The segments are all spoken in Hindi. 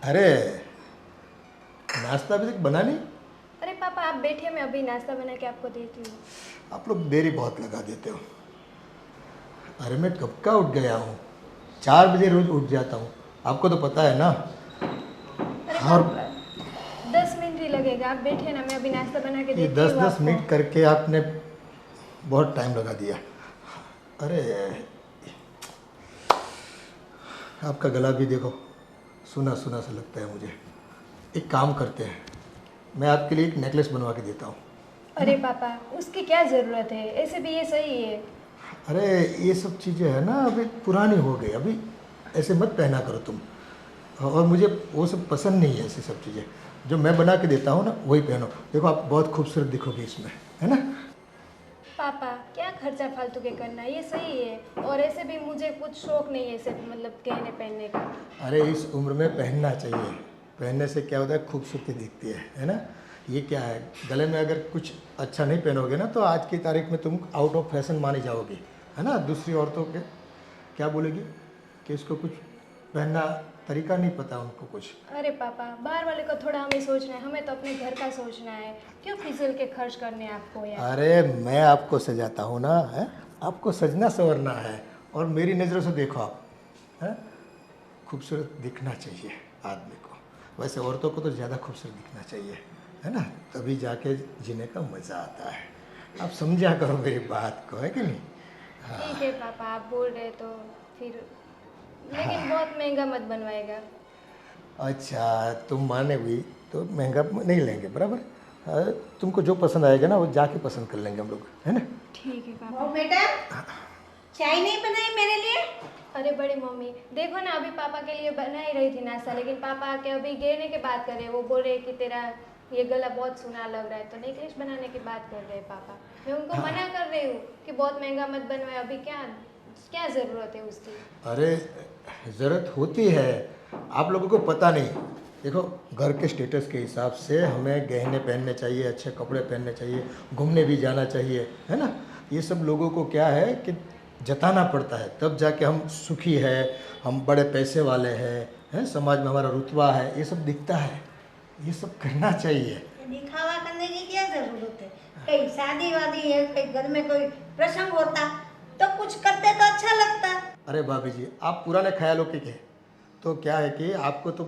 अरे नाश्ता अभी तक बना नहीं? अरे पापा आप बैठिए, मैं अभी नाश्ता बना के आपको देती हूँ। आप लोग देरी बहुत लगा देते हो। अरे मैं कब का उठ गया हूँ, 4 बजे रोज उठ जाता हूँ, आपको तो पता है ना। अरे और पापा 10 मिनट ही लगेगा, आप बैठिए ना, मैं अभी नाश्ता बना के ये देती दस हूँ दस आपको। मिनट करके आपने बहुत टाइम लगा दिया। अरे आपका गला भी देखो, सुना सुना सा लगता है मुझे। एक काम करते हैं, मैं आपके लिए एक नेकलेस बनवा के देता हूँ, है अरे ना। पापा उसकी क्या ज़रूरत है, ऐसे भी ये सही है। अरे ये सब चीज़ें है ना अभी पुरानी हो गई, अभी ऐसे मत पहना करो तुम। और मुझे वो सब पसंद नहीं है, ऐसी सब चीज़ें। जो मैं बना के देता हूँ ना वही पहनो, देखो आप बहुत खूबसूरत दिखोगे इसमें, है ना। पापा क्या खर्चा फालतू के करना, ये सही है। और ऐसे भी मुझे कुछ शौक नहीं है सिर्फ मतलब गहने पहनने का। अरे इस उम्र में पहनना चाहिए, पहनने से क्या होता है, खूबसूरती दिखती है ना। ये क्या है, गले में अगर कुछ अच्छा नहीं पहनोगे ना तो आज की तारीख में तुम आउट ऑफ फैशन मानी जाओगी, है ना। दूसरी औरतों के क्या बोलेगी कि इसको कुछ पहनना तरीका नहीं पता उनको कुछ। अरे पापा बाहर वाले को थोड़ा हमें सोचना है, हमें तो अपने घर का सोचना है। क्यों फिजूल के खर्च करने हैं आपको यार। अरे मैं आपको सजाता हूँ ना, है। आपको सजना संवरना है, और मेरी नज़रों से देखो आप, है। खूबसूरत दिखना चाहिए आदमी को, वैसे औरतों को तो ज़्यादा खूबसूरत दिखना चाहिए, है ना। तभी जाके जीने का मज़ा आता है। आप समझा करो मेरी बात को, है कि नहीं। ठीक है पापा आप बोल रहे तो फिर, लेकिन बहुत महंगा मत बनवाएगा। अच्छा तुम माने भी तो महंगा नहीं लेंगे, बराबर। तुमको जो पसंद आएगा ना वो जाके पसंद कर लेंगे हम लोग, है ना। ठीक है पापा। वो बेटा चाय नहीं बनाई मेरे लिए? अरे बड़ी मम्मी देखो ना, अभी पापा के लिए बना ही रही थी नाश्ता, लेकिन पापा आके अभी गहने की बात कर रहे हैं। वो बोल रहे कि तेरा ये गला बहुत सुना लग रहा है, तो नेकलेस बनाने की बात कर रहे हैं पापा। मैं उनको मना कर रही हूँ कि बहुत महंगा मत बनवाए, अभी क्या क्या ज़रूरत है उसकी। अरे ज़रूरत होती है, आप लोगों को पता नहीं। देखो घर के स्टेटस के हिसाब से हमें गहने पहनने चाहिए, अच्छे कपड़े पहनने चाहिए, घूमने भी जाना चाहिए, है ना। ये सब लोगों को क्या है कि जताना पड़ता है, तब जाके हम सुखी है, हम बड़े पैसे वाले हैं, समाज में हमारा रुतबा है, ये सब दिखता है। ये सब करना चाहिए। ये दिखावा करने की क्या जरूरत है? कहीं शादी वादी है, कहीं घर में कोई प्रसंग होता तो कुछ करते तो अच्छा लगता। अरे भाभी जी आप पुराने ख्यालों के तो क्या है कि आपको तो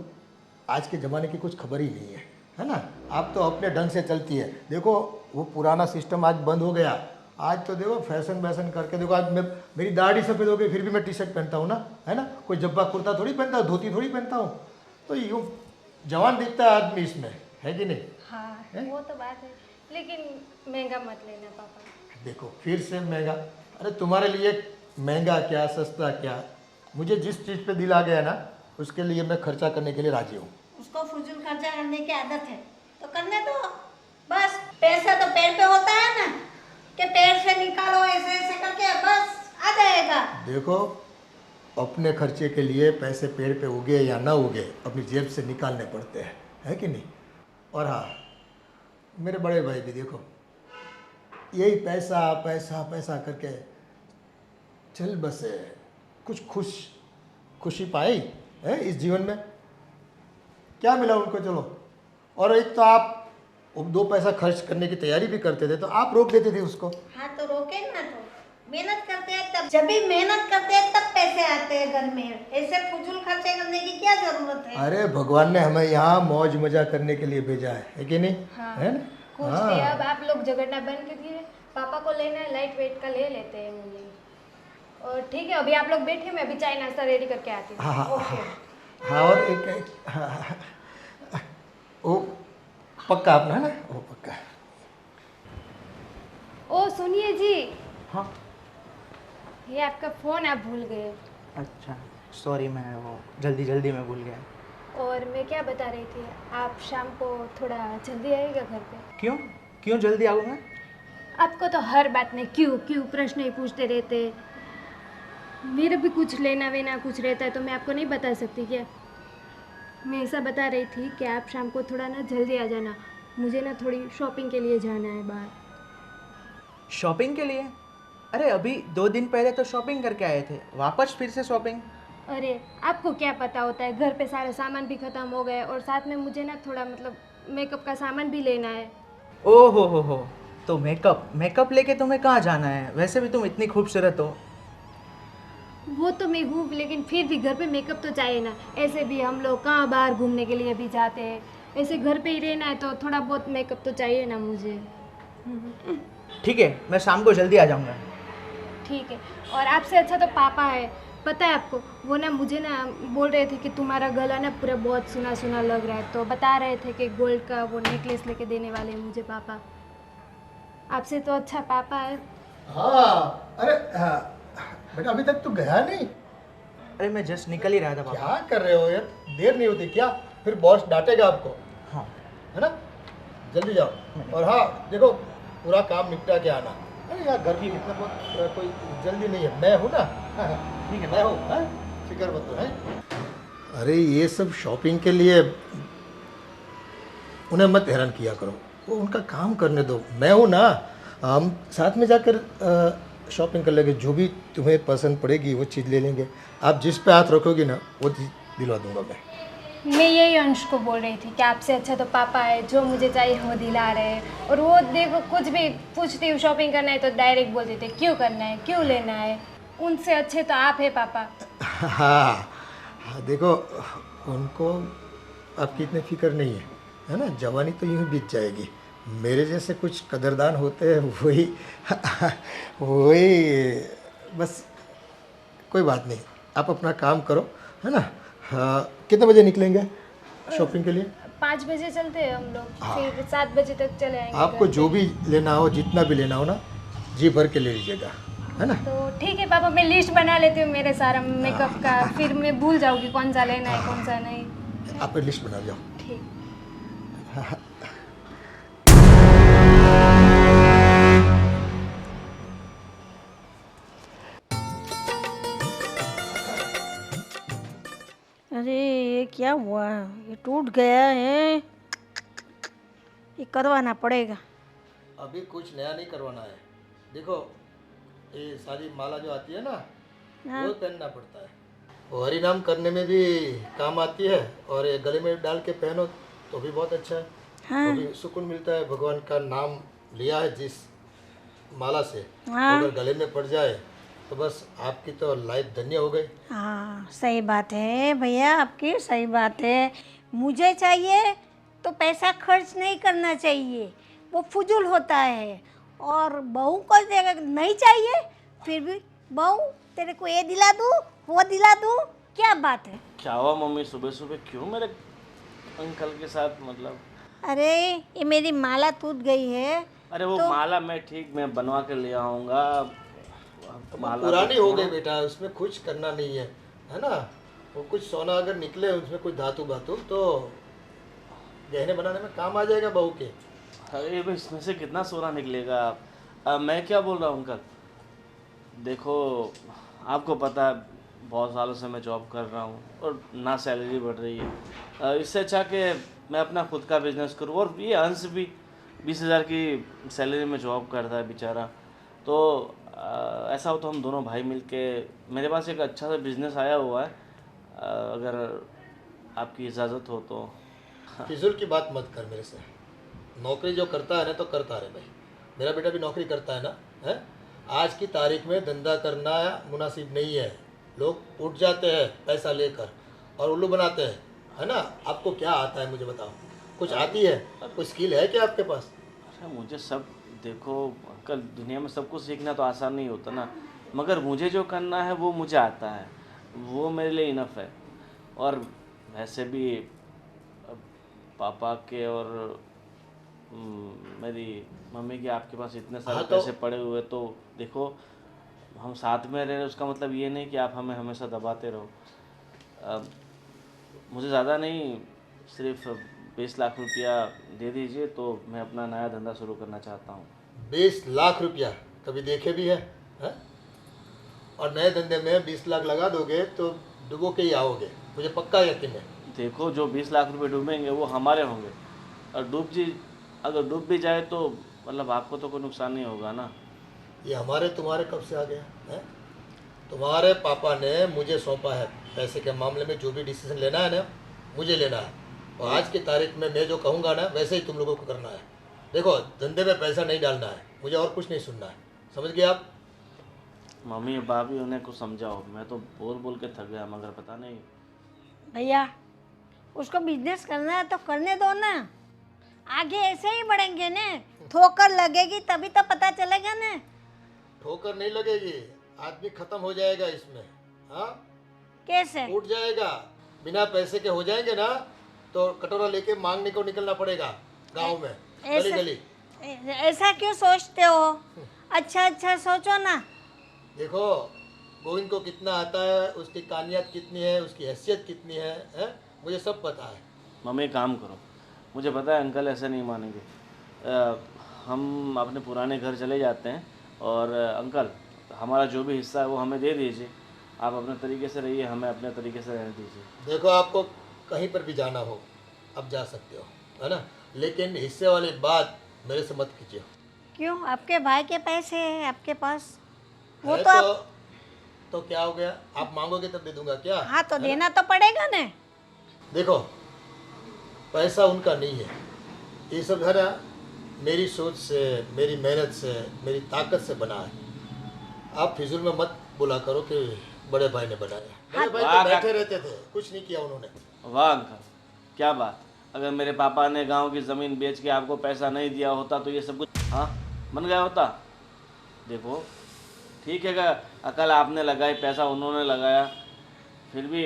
आज के ज़माने की कुछ खबर ही नहीं है ना। आप तो अपने ढंग से चलती है। देखो वो पुराना सिस्टम आज बंद हो गया। आज तो देखो फैशन वैशन करके देखो, आज मैं मेरी दाढ़ी सफ़ेद हो गई फिर भी मैं टी शर्ट पहनता हूँ ना, है ना। कोई जब्बा कुर्ता थोड़ी पहनता हूँ, धोती थोड़ी पहनता हूँ। तो यूँ जवान दिखता है आदमी इसमें, है कि नहीं। हाँ है? वो तो बात है, लेकिन महंगा मत लेना पापा। देखो फिर से महंगा, अरे तुम्हारे लिए महंगा क्या सस्ता क्या, मुझे जिस चीज़ पे दिल आ गया ना उसके लिए मैं खर्चा करने के लिए राजी हूँ। उसको फजूल खर्चा करने की आदत है तो करने दो। बस पैसा तो पेड़ पे होता है ना, कि पेड़ से निकालो ऐसे ऐसे करके बस आ जाएगा। देखो अपने खर्चे के लिए पैसे पेड़ पे उगे या ना उगे अपनी जेब से निकालने पड़ते हैं, है कि नहीं। और हाँ मेरे बड़े भाई भी देखो यही पैसा पैसा पैसा करके चल बसे, कुछ खुशी पाई है इस जीवन में, क्या मिला उनको। चलो, और एक तो आप 2 पैसा खर्च करने की तैयारी भी करते थे तो आप रोक देते थे उसको। हाँ तो रोके ना, तो मेहनत करते हैं तब, जब भी मेहनत करते हैं तब पैसे आते हैं घर में। ऐसे फजूल खर्चे करने की क्या जरूरत है? अरे भगवान ने हमें यहाँ मौज मजा करने के लिए भेजा है कि नहीं, हाँ है ना। कुछ भी, हाँ अब आप लोग झगड़ना बंद कीजिए। पापा को लेना है लाइट वेट का ले लेते हैं मम्मी। और ठीक है अभी आप लोग बैठे, मैं अभी चाय नाश्ता रेडी करके आती हाँ हाँ हूँ। हाँ ओके। हाँ, और हाँ, वो पक्का अपना है ना, वो पक्का। ओ सुनिए जी, हाँ। ये आपका फ़ोन आप भूल गए। अच्छा सॉरी, मैं वो जल्दी में भूल गया। और मैं क्या बता रही थी, आप शाम को थोड़ा जल्दी आइएगा घर पे। क्यों क्यों जल्दी आऊँ मैं? आपको तो हर बात में क्यों क्यों प्रश्न ही पूछते रहते। मेरा भी कुछ लेना वेना कुछ रहता है तो मैं आपको नहीं बता सकती क्या। मैं ऐसा बता रही थी कि आप शाम को थोड़ा ना जल्दी आ जाना, मुझे ना थोड़ी शॉपिंग के लिए जाना है बाहर। शॉपिंग के लिए? अरे अभी 2 दिन पहले तो शॉपिंग करके आए थे, वापस फिर से शॉपिंग? अरे आपको क्या पता होता है, घर पे सारे सामान भी ख़त्म हो गए और साथ में मुझे ना थोड़ा मतलब मेकअप का सामान भी लेना है। ओ हो, तो मेकअप लेके तुम्हें कहाँ जाना है? वैसे भी तुम इतनी खूबसूरत हो। वो तो मैं हूँ, लेकिन फिर भी घर पे मेकअप तो चाहिए ना। ऐसे भी हम लोग कहाँ बाहर घूमने के लिए भी जाते हैं, ऐसे घर पे ही रहना है तो थोड़ा बहुत मेकअप तो चाहिए ना मुझे। ठीक है, मैं शाम को जल्दी आ जाऊँगा। ठीक है। और आपसे अच्छा तो पापा है, पता है आपको, वो ना मुझे ना बोल रहे थे कि तुम्हारा गला ना पूरा बहुत सुना सुना लग रहा है, तो बता रहे थे कि गोल्ड का वो नेकलेस लेके देने वाले हैं मुझे पापा। आपसे तो अच्छा पापा है। हाँ, अरे हाँ, बेटा अभी तक तो गया नहीं। अरे मैं जस्ट निकल ही रहा था पापा। क्या कर रहे हो यार, देर नहीं होती क्या? फिर बॉस डांटेगा आपको, हाँ है ना? जल्दी जाओ। और हाँ देखो, पूरा काम निपटा के आना। अरे यार घर की इतना बहुत कोई जल्दी नहीं है, मैं हूँ ना। ठीक है, मैं हूँ, हाँ? फिक्र मत करो, हैं? अरे ये सब शॉपिंग के लिए उन्हें मत हैरान किया करो, वो उनका काम करने दो। मैं हूँ ना, हम साथ में जाकर शॉपिंग कर लेंगे। जो भी तुम्हें पसंद पड़ेगी वो चीज़ ले लेंगे। आप जिस पे हाथ रखोगी ना वो चीज़ दिलवा दूंगा मैं यही अंश को बोल रही थी कि आपसे अच्छा तो पापा है, जो मुझे चाहिए वो दिला रहे हैं। और वो देखो, कुछ भी पूछती हूँ शॉपिंग करना है तो डायरेक्ट बोल देते क्यों करना है, क्यों लेना है। उनसे अच्छे तो आप है पापा। हाँ हाँ, देखो उनको आपकी इतनी फिक्र नहीं है ना? जवानी तो यूँ ही बीत जाएगी। मेरे जैसे कुछ कदरदान होते हैं, वही वही बस। कोई बात नहीं, आप अपना काम करो, है ना? हाँ, कितने बजे निकलेंगे शॉपिंग के लिए? 5 बजे चलते हैं हम लोग, हाँ। फिर 7 बजे तक चले आएंगे आपको घर जो पे। भी लेना हो, जितना भी लेना हो ना, जी भर के ले लीजिएगा, है ना? तो ठीक है पापा, मैं लिस्ट बना लेती हूँ मेरे सारा मेकअप का, फिर मैं भूल जाऊँगी कौन सा लेना है कौन सा नहीं। आप लिस्ट बना जाओ। ठीक। अरे ये क्या हुआ, ये टूट गया है, ये करवाना पड़ेगा। अभी कुछ नया नहीं करवाना है। देखो ये सारी माला जो आती है ना, हाँ। वो पहनना पड़ता है। वो हरि नाम करने में भी काम आती है, और ये गले में डाल के पहनो तो भी बहुत अच्छा है। हाँ। तो भी सुकून मिलता है। भगवान का नाम लिया है जिस माला से, हाँ। अगर गले में पड़ जाए तो बस आपकी तो लाइफ धन्य हो गई। हाँ सही बात है भैया, आपकी सही बात है। मुझे चाहिए तो पैसा खर्च नहीं करना चाहिए, वो फजूल होता है। और बहू को अगर नहीं चाहिए फिर भी बहू तेरे को ये दिला दूँ वो दिला दूँ, क्या बात है? क्या हुआ मम्मी, सुबह सुबह क्यों मेरे अंकल के साथ मतलब? अरे ये मेरी माला टूट गई है। अरे वो माला मैं ठीक मैं बनवा के ले आऊँगा। माला पुरानी हो गई बेटा, उसमें कुछ करना नहीं है ना? वो कुछ सोना अगर निकले उसमें कुछ धातु बातु तो गहने बनाने में काम आ जाएगा बहू के। अरे भाई इसमें से कितना सोना निकलेगा? मैं क्या बोल रहा हूँ अंकल, देखो आपको पता है बहुत सालों से मैं जॉब कर रहा हूँ और ना सैलरी बढ़ रही है। इससे अच्छा कि मैं अपना खुद का बिजनेस करूँ। और ये अंश भी 20,000 की सैलरी में जॉब करता है बेचारा। तो ऐसा हो तो हम दोनों भाई मिलके, मेरे पास एक अच्छा सा बिजनेस आया हुआ है, अगर आपकी इजाज़त हो तो। फिजूल की बात मत कर मेरे से। नौकरी जो करता है ना तो करता रहे भाई। मेरा बेटा भी नौकरी करता है ना, है? आज की तारीख में धंधा करना मुनासिब नहीं है। लोग उठ जाते हैं पैसा लेकर और उल्लू बनाते हैं, है ना? आपको क्या आता है मुझे बताओ, कुछ आती है? कोई स्किल है क्या आपके पास? अच्छा मुझे सब, देखो अंकल दुनिया में सब कुछ सीखना तो आसान नहीं होता ना, मगर मुझे जो करना है वो मुझे आता है, वो मेरे लिए इनफ है। और वैसे भी पापा के और मेरी मम्मी के आपके पास इतने सारे हाँ तो- पैसे पड़े हुए, तो देखो हम साथ में रह रहे हैं, उसका मतलब ये नहीं कि आप हमें हमेशा दबाते रहो। मुझे ज़्यादा नहीं, सिर्फ 20 लाख रुपया दे दीजिए तो मैं अपना नया धंधा शुरू करना चाहता हूँ। 20 लाख रुपया कभी देखे भी है? और नए धंधे में 20 लाख लगा दोगे तो डुबो के ही आओगे, मुझे पक्का यकीन है। देखो जो 20 लाख रुपए डूबेंगे वो हमारे होंगे, और अगर डूब भी जाए तो मतलब आपको तो कोई नुकसान नहीं होगा ना। ये हमारे तुम्हारे कब से आ गया है? तुम्हारे पापा ने मुझे सौंपा है पैसे के मामले में जो भी डिसीजन लेना है ना, मुझे लेना है। और आज की तारीख में मैं जो कहूँगा ना, वैसे ही तुम लोगों को करना है। देखो, धंधे में पैसा नहीं डालना है, मुझे और कुछ नहीं सुनना है, समझ गए आप? मम्मी भाभी उन्हें कुछ समझाओ, मैं तो बोल बोल के थक गया मगर पता नहीं। भैया उसको बिजनेस करना है तो करने दो ना, आगे ऐसे ही बढ़ेंगे ना। ठोकर लगेगी तभी तो पता चलेगा ना। ठोकर नहीं लगेगी, आदमी खत्म हो जाएगा इसमें। हाँ, कैसे? टूट जाएगा। बिना पैसे के हो जाएंगे ना तो कटोरा लेके मांगने को निकलना पड़ेगा गांव में, गली गली। ऐसा क्यों सोचते हो? अच्छा अच्छा सोचो ना। देखो, गोविंद को कितना आता है, उसकी कानियत कितनी है, उसकी हैसियत कितनी है, मुझे सब पता है। मम्मी एक काम करो, मुझे पता है अंकल ऐसे नहीं मानेंगे। हम अपने पुराने घर चले जाते हैं और अंकल हमारा जो भी हिस्सा है वो हमें दे दीजिए। आप अपने तरीके से रहिए, हमें अपने तरीके से रहने दीजिए। देखो, आपको कहीं पर भी जाना हो अब जा सकते हो, है ना, लेकिन हिस्से वाली बात मेरे से मत कीजिए। क्यों? आपके भाई के पैसे हैं आपके पास, वो है तो आप... तो क्या हो गया? आप मांगोगे तब दे दूंगा क्या? हाँ तो देना तो पड़ेगा ना। देखो, पैसा उनका नहीं है, ये सब है ना मेरी सोच से, मेरी मेहनत से, मेरी ताकत से बना है। आप फिजूल में मत बोला करो कि बड़े भाई ने बनाया। बड़े भाई तो बैठे रहते थे, कुछ नहीं किया उन्होंने। वाह अंकल, क्या बात। अगर मेरे पापा ने गांव की ज़मीन बेच के आपको पैसा नहीं दिया होता तो ये सब कुछ हाँ बन गया होता। देखो ठीक है, अकल आपने लगाई, पैसा उन्होंने लगाया, फिर भी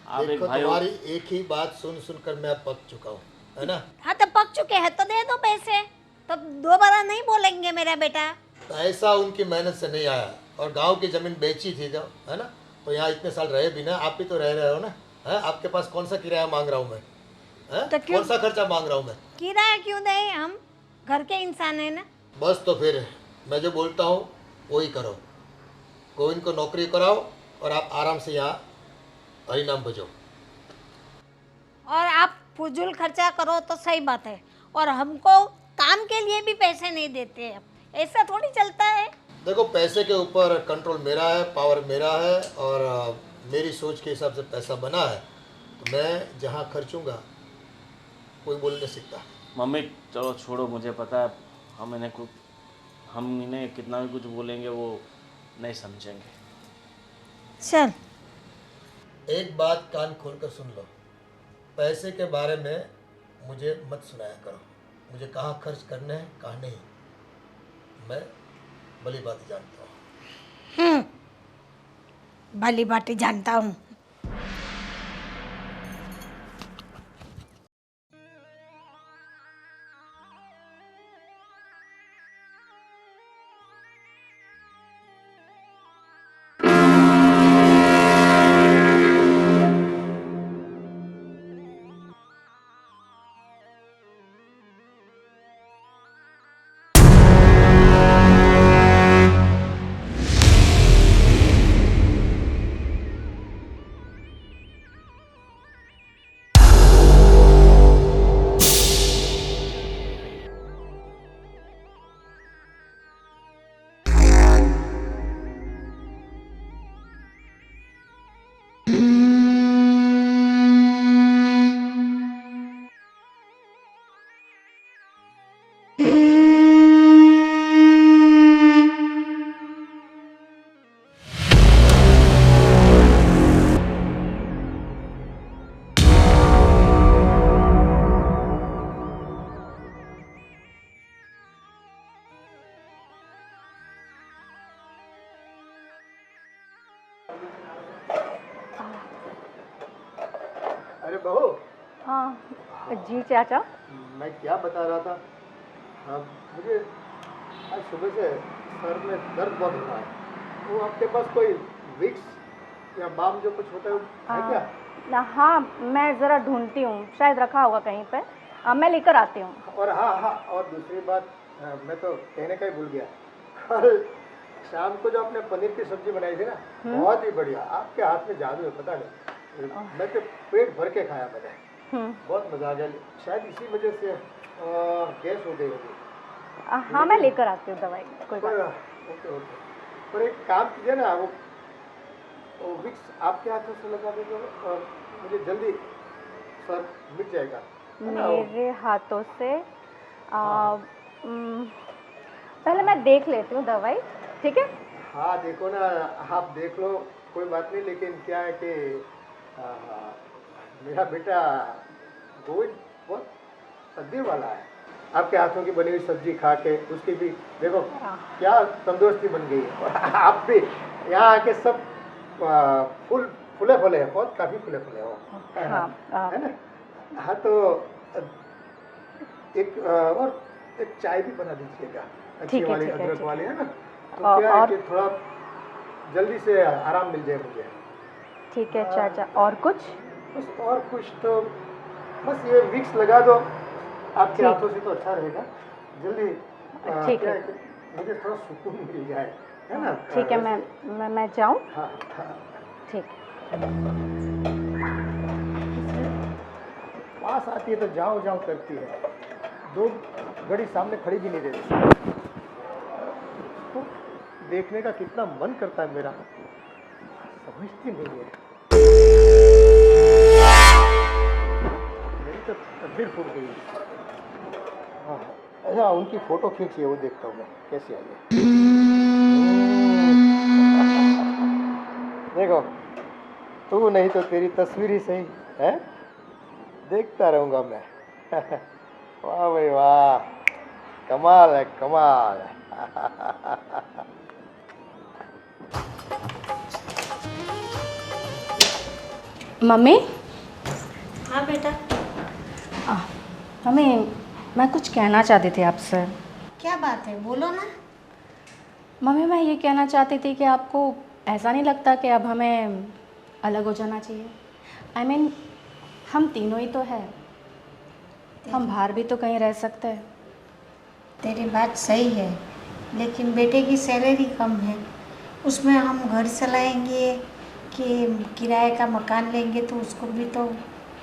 आप एक देखो, भाई हो। तुम्हारी एक ही बात सुन सुनकर मैं अब पक चुका हूँ, है ना। हाँ तो पक चुके हैं तो दे दो पैसे, तो दोबारा नहीं बोलेंगे मेरा बेटा। पैसा उनकी मेहनत से नहीं आया, और गांव की ज़मीन बेची थी जब, है ना, तो यहाँ इतने साल रहे भी ना। आप भी तो रह रहे हो ना, है? आपके पास कौन सा किराया मांग रहा हूँ मैं, है? तो क्यों? कौन सा खर्चा मांग रहा हूँ मैं? किराया क्यों दे, हम घर के इंसान है ना। बस तो फिर मैं जो बोलता हूँ वही करो। गोविंद को नौकरी कराओ और आप आराम से यहाँ हरी नाम बजो। और आप फजूल खर्चा करो तो सही बात है, और हमको काम के लिए भी पैसे नहीं देते हैं, ऐसा थोड़ी चलता है। देखो, पैसे के ऊपर कंट्रोल मेरा है, पावर मेरा है, और मेरी सोच के हिसाब से पैसा बना है, तो मैं जहाँ खर्चूँगा कोई बोल नहीं सकता। मम्मी चलो छोड़ो, मुझे पता है हम इन्हें कितना भी कुछ बोलेंगे वो नहीं समझेंगे। चल, एक बात कान खोल कर सुन लो, पैसे के बारे में मुझे मत सुनाया करो। मुझे कहाँ खर्च करने हैं कहाँ नहीं, मैं भली बात जानता हूँ। भली बातें जानता हूँ। अरे बहू, हाँ जी चाचा। मैं क्या बता रहा था, मुझे आज सुबह से सर में दर्द बहुत हो रहा है। वो आपके पास कोई विक्स या बाम जो कुछ होता है क्या? हाँ मैं ज़रा ढूंढती हूँ, शायद रखा होगा कहीं पे। मैं लेकर आती हूँ। और हाँ हाँ, और दूसरी बात, मैं तो कहने का ही भूल गया, कल शाम को जो आपने पनीर की सब्जी बनाई थी ना, बहुत ही बढ़िया। आपके हाथ में जादू है, पता नहीं, मैं तो पेट भर के खाया मैंने, बहुत मज़ा आ गया। शायद इसी वजह से गैस हो गई होगी। हाँ मैं लेकर आती हूँ दवाई, कोई बात नहीं। Okay okay. पर एक काम कीजिए ना, वो वो विक्स आपके हाथों से लगा देंगे और मुझे जल्दी सर मिट जाएगा, है ना? मेरे हाथों से पहले मैं देख लेती हूँ दवाई, ठीक है? हाँ देखो ना, आप देख लो, कोई बात नहीं, लेकिन क्या है कि आ, मेरा बेटा गोविंद बहुत तकदीर वाला है। आपके हाथों की बनी हुई सब्जी खा के उसकी भी देखो क्या तंदुरुस्ती बन गई है। और आप भी यहाँ आके सब फूले फूले हैं, बहुत काफ़ी फूले फूले हो। हाँ, है ना? हाँ तो और एक चाय भी बना दीजिएगा, अच्छी ठीक है, वाली ठीक है, अदरक ठीक वाली, है ना? तो और- क्या है और- कि थोड़ा जल्दी से आराम मिल जाए मुझे। ठीक है चाचा। और कुछ? बस और कुछ तो बस ये विक्स लगा दो आपके ठीक। हाथों से तो अच्छा रहेगा। जल्दी ठीक क्या है। कि मुझे थोड़ा सुकून मिल जाए, है ना? ठीक है, मैं जाऊँ? हाँ हाँ, ठीक। पास आती है तो जाओ जाओ करती है, 2 घड़ी सामने खड़ी भी नहीं रहती। तो देखने का कितना मन करता है मेरा, समझती नहीं है। मेरी तो तकदीर फूट गई। हाँ अच्छा, उनकी फोटो खींचिए, वो देखता हूँ मैं कैसी आई है। देखो, तू नहीं तो तेरी तस्वीर ही सही है, देखता रहूँगा मैं। वाह भाई वाह, कमाल है कमाल है। मम्मी? हाँ बेटा, मम्मी, मैं कुछ कहना चाहती थी आपसे। क्या बात है, बोलो ना। मम्मी, मैं ये कहना चाहती थी कि आपको ऐसा नहीं लगता कि अब हमें अलग हो जाना चाहिए? I mean, हम तीनों ही तो है, हम बाहर भी तो कहीं रह सकते हैं। तेरी बात सही है, लेकिन बेटे की सैलरी कम है, उसमें हम घर चलाएंगे कि किराए का मकान लेंगे तो उसको भी तो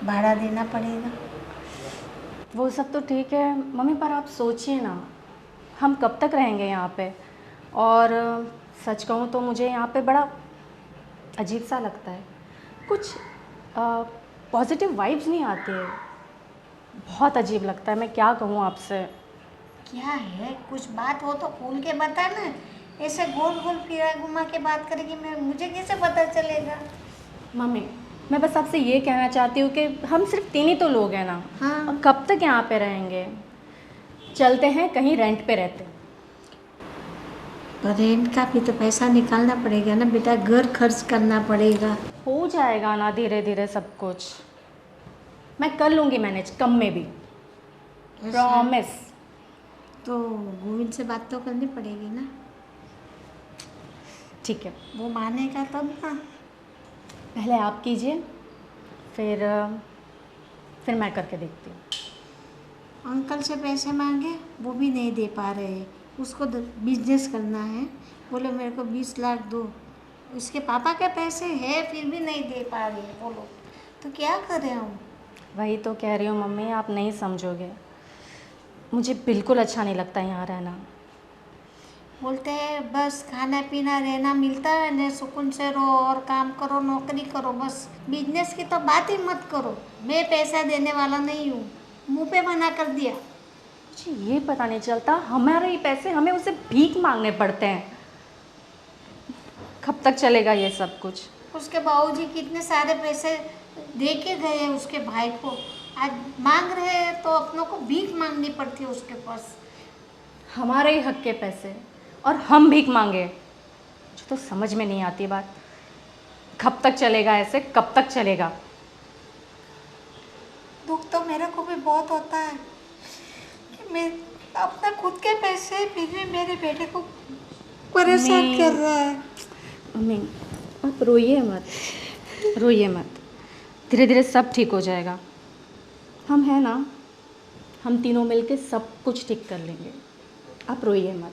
भाड़ा देना पड़ेगा। वो सब तो ठीक है मम्मी, पर आप सोचिए ना, हम कब तक रहेंगे यहाँ पे? और सच कहूँ तो मुझे यहाँ पे बड़ा अजीब सा लगता है, कुछ पॉजिटिव वाइब्स नहीं आती है, बहुत अजीब लगता है। मैं क्या कहूँ आपसे? क्या है, कुछ बात हो तो खोल के बता ना, ऐसे गोल गोल फिरा घुमा के बात करेगी, मैं मुझे कैसे पता चलेगा? मम्मी, मैं बस आपसे ये कहना चाहती हूँ कि हम सिर्फ 3 ही तो लोग हैं ना, हाँ। और कब तक यहाँ पे रहेंगे? चलते हैं कहीं रेंट पे रहते हैं। पर रेंट का भी तो पैसा निकालना पड़ेगा ना बेटा, घर खर्च करना पड़ेगा। हो जाएगा ना धीरे धीरे सब कुछ, मैं कर लूँगी मैनेज, कम में भी, प्रॉमिस। तो गोविंद से बात तो करनी पड़ेगी ना, ठीक है, वो मानेगा तब ना। पहले आप कीजिए, फिर मैं करके देखती हूँ। अंकल से पैसे मांगे, वो भी नहीं दे पा रहे, उसको बिजनेस करना है, बोले मेरे को 20 लाख दो, उसके पापा के पैसे है फिर भी नहीं दे पा रहे, बोलो तो क्या करें हम? वही तो कह रही हूँ मम्मी, आप नहीं समझोगे, मुझे बिल्कुल अच्छा नहीं लगता यहाँ रहना। बोलते हैं बस खाना पीना रहना मिलता है ना, सुकून से रहो और काम करो, नौकरी करो, बस बिजनेस की तो बात ही मत करो, मैं पैसा देने वाला नहीं हूँ, मुंह पे मना कर दिया। मुझे ये पता नहीं चलता, हमारे ही पैसे हमें उसे भीख मांगने पड़ते हैं। कब तक चलेगा ये सब कुछ? उसके बाबूजी कितने सारे पैसे दे के गए उसके भाई को, आज मांग रहे हैं तो अपनों को भीख मांगनी पड़ती है उसके पास। हमारे ही हक के पैसे और हम भीख मांगे, मुझे तो समझ में नहीं आती बात। कब तक चलेगा ऐसे, कब तक चलेगा? दुख तो मेरे को भी बहुत होता है कि मैं अपना खुद के पैसे फिर भी मेरे बेटे को परेशान कर रहा है। मम्मी, आप रोइए मत, रोइए मत, धीरे धीरे सब ठीक हो जाएगा। हम हैं ना, हम तीनों मिलके सब कुछ ठीक कर लेंगे, आप रोइए मत,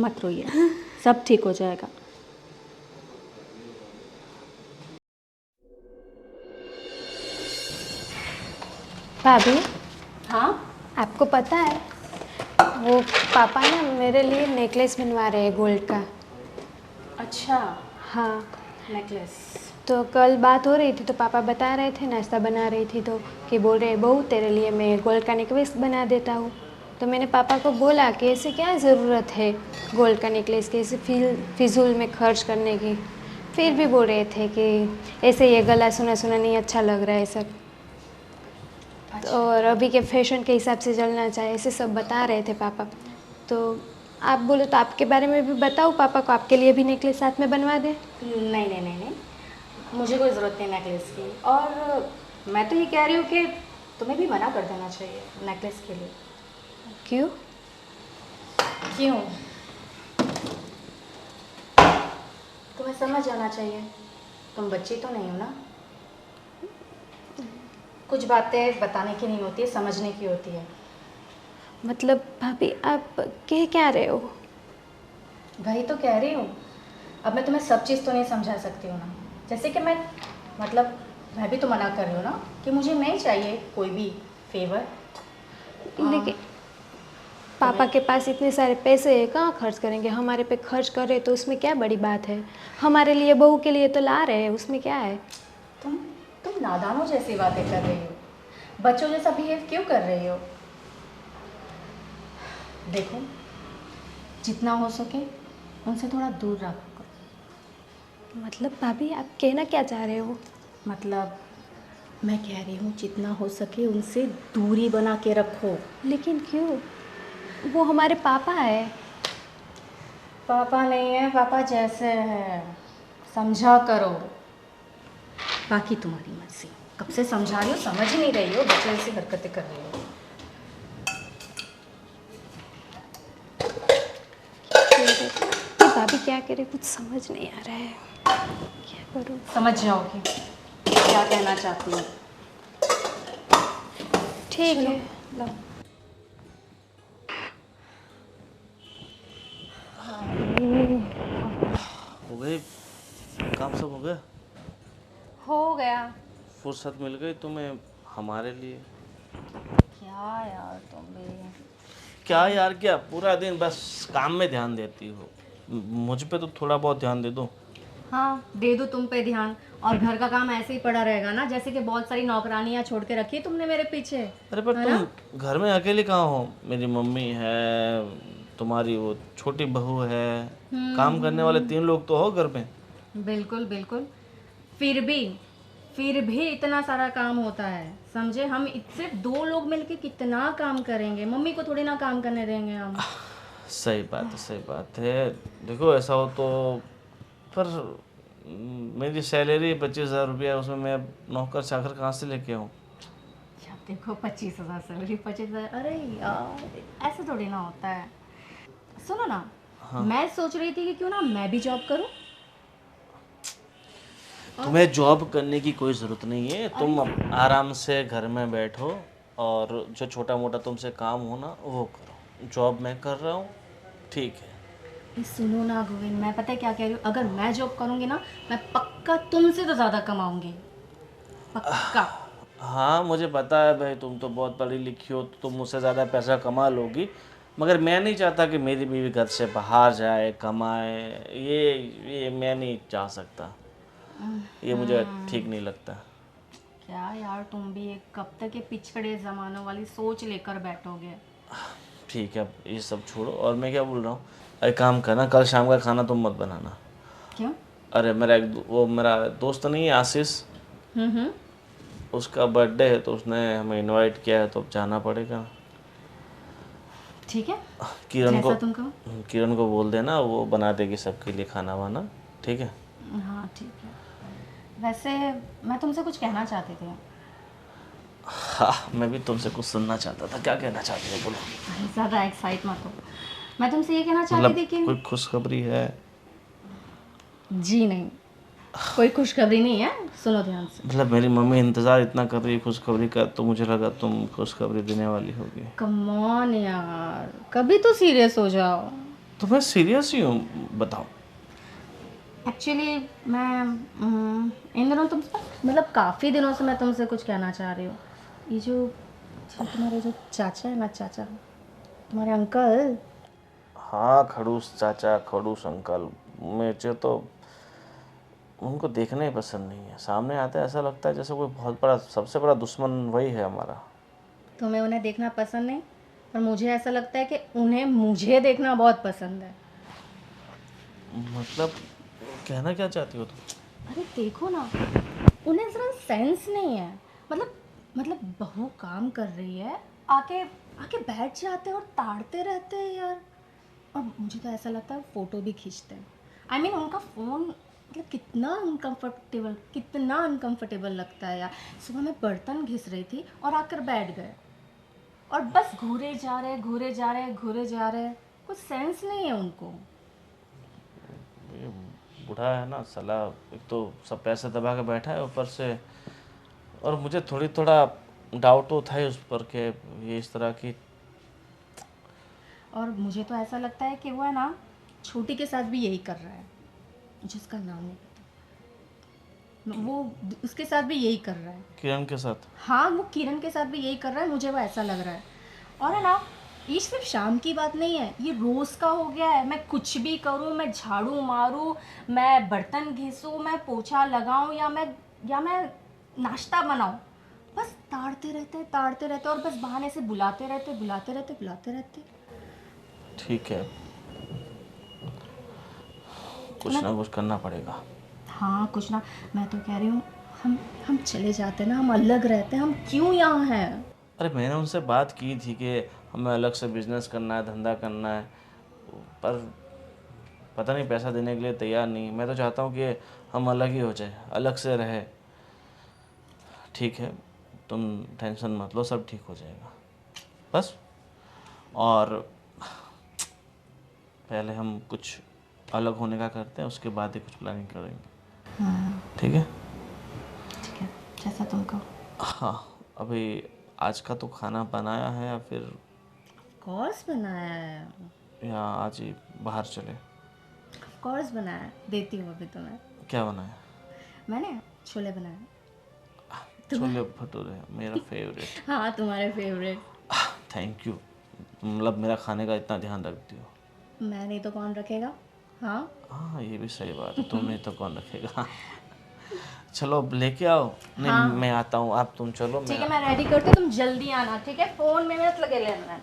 मत रोइए, सब ठीक हो जाएगा। भाभी, हाँ, आपको पता है वो पापा ना मेरे लिए नेकलेस बनवा रहे हैं गोल्ड का। अच्छा, हाँ, नेकलेस। तो कल बात हो रही थी तो पापा बता रहे थे, नाश्ता बना रही थी तो कि बोल रहे बहू तेरे लिए मैं गोल्ड का नेकलेस बना देता हूँ। तो मैंने पापा को बोला कि ऐसे क्या ज़रूरत है गोल्ड का नेकलेस की, ऐसे फिजूल में खर्च करने की। फिर भी बोल रहे थे कि ऐसे ये गला सुना सुना नहीं अच्छा लग रहा है सब, और अभी के फैशन के हिसाब से चलना चाहिए, ऐसे सब बता रहे थे पापा। तो आप बोलो तो आपके बारे में भी बताओ पापा को, आपके लिए भी नेकलेस साथ में बनवा दें। नहीं नहीं नहीं नहीं, मुझे कोई ज़रूरत नहीं नेकलेस की। और मैं तो ये कह रही हूँ कि तुम्हें भी मना कर देना चाहिए नेकलेस के लिए। क्यों? क्यों? तुम्हें समझ आना चाहिए, तुम बच्ची तो नहीं हो ना। कुछ बातें बताने की नहीं होती है, समझने की होती है। मतलब भाभी आप कह क्या रहे हो? वही तो कह रही हूँ। अब मैं तुम्हें सब चीज़ तो नहीं समझा सकती हूँ ना। जैसे कि मैं भी तो मना कर रही हूँ ना कि मुझे नहीं चाहिए कोई भी फेवर। लेकिन पापा के पास इतने सारे पैसे हैं, कहाँ खर्च करेंगे? हमारे पे खर्च करे तो उसमें क्या बड़ी बात है? हमारे लिए बहू के लिए तो ला रहे हैं, उसमें क्या है? तुम नादानों जैसी बातें कर रही हो, बच्चों जैसा बिहेव क्यों कर रही हो? देखो, जितना हो सके उनसे थोड़ा दूर रखा करो। मतलब भाभी आप कहना क्या चाह रहे हो? मतलब मैं कह रही हूँ जितना हो सके उनसे दूरी बना के रखो। लेकिन क्यों? वो हमारे पापा है। पापा नहीं है, पापा जैसे है, समझा करो। बाकी तुम्हारी मर्जी। कब से समझा रही हो, समझ ही नहीं रही हो, बच्चे जैसी हरकतें कर रही हो। ये भाभी क्या करे, कुछ समझ नहीं आ रहा है, क्या करूँ? समझ जाओगी क्या कहना चाहती हूँ। ठीक है। लो। हो गई काम, सब हो गया? हो गया। फुर्सत मिल गई तुम्हें हमारे लिए? क्या यार तुम भी। क्या यार क्या, पूरा दिन बस काम में ध्यान देती हो। मुझ पे तो थोड़ा बहुत ध्यान दे दो। हाँ, दे दो तुम पे ध्यान, और घर का काम ऐसे ही पड़ा रहेगा ना, जैसे कि बहुत सारी नौकरानियां छोड़ के रखी है तुमने मेरे पीछे। अरे पर तुम घर में अकेले कहाँ हो? मेरी मम्मी है, तुम्हारी वो छोटी बहू है, काम करने वाले 3 लोग तो हो घर में। बिल्कुल बिल्कुल। फिर भी इतना सारा काम होता है, समझे? हम सिर्फ 2 लोग मिलके कितना काम करेंगे, मम्मी को थोड़ी ना काम करने देंगे हम। सही बात है, सही बात है। देखो ऐसा हो तो, पर मेरी सैलरी 25,000 रुपया है, उसमें मैं अब नौकर चाकर कहाँ से लेके आऊँ? अब देखो 25,000 सैलरी, 25,000, अरे यार ऐसे थोड़ी ना होता है। सुनो ना, मैं सोच रही थी कि क्यों ना मैं भी जॉब करूँ। तुम्हें जॉब करने की कोई ज़रूरत नहीं है, तुम आराम से घर में बैठो और जो छोटा मोटा तुमसे काम हो ना वो करो। जॉब मैं कर रहा हूँ, ठीक है। सुनो ना गोविंद, मैं पता है क्या कह रही हूँ, अगर मैं जॉब करूँगी ना, मैं पक्का तुमसे तो ज़्यादा कमाऊँगी, पक्का। हाँ मुझे पता है भाई, तुम तो बहुत पढ़ी लिखी हो तो तुम मुझसे ज़्यादा पैसा कमा लोगी, मगर मैं नहीं चाहता कि मेरी बीवी घर से बाहर जाए कमाए। ये मैं नहीं चाह सकता, ये मुझे ठीक नहीं लगता। क्या यार तुम भी एक कब तक ये पिछड़े ज़मानों वाली सोच लेकर बैठोगे? ठीक है, अब ये सब छोड़ो, और मैं क्या बोल रहा हूँ, एक काम करना, कल शाम का खाना तुम मत बनाना। क्यों? अरे मेरा दोस्त नहीं है आशीष, हम्म। उसका बर्थडे है तो उसने हमें इनवाइट किया है, तो अब जाना पड़ेगा। ठीक है, किरण को जैसा तुम कहो। किरण को बोल देना, वो बना देगी सबके लिए खाना वाना, ठीक है? हाँ ठीक है। वैसे मैं तुमसे कुछ कहना चाहती थी। हाँ, मैं भी तुमसे कुछ सुनना चाहता था। क्या कहना चाहती हो, बोलो। अरे ज़्यादा एक्साइट मत हो। मैं तुमसे ये कहना चाहती मतलब थी कि कोई खुशखबरी है? जी नहीं, कोई खुशखबरी नहीं है, सुनो ध्यान से। मतलब मेरी मम्मी इंतज़ार इतना कर रही है खुशखबरी का, तो मुझे लगा तुम खुशखबरी देने वाली होगी। कम ऑन यार, कभी तो सीरियस हो जाओ। तो मैं सीरियस ही हूँ, बताओ। एक्चुअली मैं इन दिनों तुमसे, मतलब काफ़ी दिनों से मैं तुमसे कुछ कहना चाह रही हूँ। ये जो तुम्हारे जो चाचा है ना, चाचा, तुम्हारे अंकल। हाँ, खड़ूस चाचा, खड़ूस अंकल, मुझे तो उनको देखना ही पसंद नहीं है। सामने आता है ऐसा लगता है जैसे कोई बहुत बड़ा, सबसे बड़ा दुश्मन वही है हमारा। तुम्हें उन्हें देखना पसंद नहीं, पर मुझे ऐसा लगता है कि उन्हें मुझे देखना बहुत पसंद है। मतलब कहना क्या चाहती हो तुम? अरे देखो ना, उन्हें ज़रा सेंस नहीं है। मतलब बहू काम कर रही है, आके आके बैठ जाते हैं और ताड़ते रहते हैं यार। और मुझे तो ऐसा लगता है फ़ोटो भी खींचते हैं। आई मीन उनका फ़ोन मतलब कितना अनकंफर्टेबल लगता है यार। सुबह मैं बर्तन घिस रही थी और आकर बैठ गए और बस घूरे जा रहे। कुछ सेंस नहीं है उनको। ये बूढ़ा है ना साला, एक तो सब पैसे दबा के बैठा है ऊपर से, और मुझे थोड़ा डाउट तो था ही उस पर कि ये इस तरह की। और मुझे तो ऐसा लगता है कि वो है ना, छोटी के साथ भी यही कर रहा है, जिसका नाम नहीं पता। वो उसके साथ भी यही कर रहा है। किरण के साथ? हाँ, वो किरण के साथ भी यही कर रहा है, मुझे वो ऐसा लग रहा है। और है ना, ये सिर्फ शाम की बात नहीं है, ये रोज़ का हो गया है। मैं कुछ भी करूँ, मैं झाड़ू मारूँ, मैं बर्तन घिसूँ, मैं पोछा लगाऊँ, या मैं नाश्ता बनाऊँ, बस ताड़ते रहते और बस बहाने से बुलाते रहते। ठीक है, कुछ ना कुछ करना पड़ेगा। हाँ, कुछ ना। मैं तो कह रही हूँ, हम चले जाते ना, हम अलग रहते हैं, हम क्यों यहाँ हैं? अरे मैंने उनसे बात की थी कि हमें अलग से बिजनेस करना है, धंधा करना है, पर पता नहीं पैसा देने के लिए तैयार नहीं। मैं तो चाहता हूँ कि हम अलग ही हो जाए, अलग से रहे। ठीक है, तुम टेंशन मत लो, सब ठीक हो जाएगा बस। और पहले हम कुछ अलग होने का करते हैं, उसके बाद ही कुछ प्लानिंग करेंगे। ठीक है? ठीक है, जैसा तुम कहो। हाँ, अभी आज का तो खाना बनाया है या फिर कोर्स बनाया है। या आज ही बाहर चले? कोर्स बनाया है, देती हूँ अभी तुम्हें। क्या बनाया? मैंने छोले बनाए। छोले भटूरे, मेरा फेवरेट। हाँ, तुम्हारे फेवरेट। थैंक यू, मतलब मेरा खाने का इतना ध्यान रखती हो। मैं नहीं तो कौन रखेगा? हाँ, हाँ, ये भी सही बात है, तुम नहीं तो कौन रखेगा। चलो अब लेके आओ। नहीं, हाँ। मैं आता हूँ, आप तुम चलो। ठीक है, मैं रेडी करती हूँ, तुम जल्दी आना, ठीक है? फ़ोन में मत लगे रहना।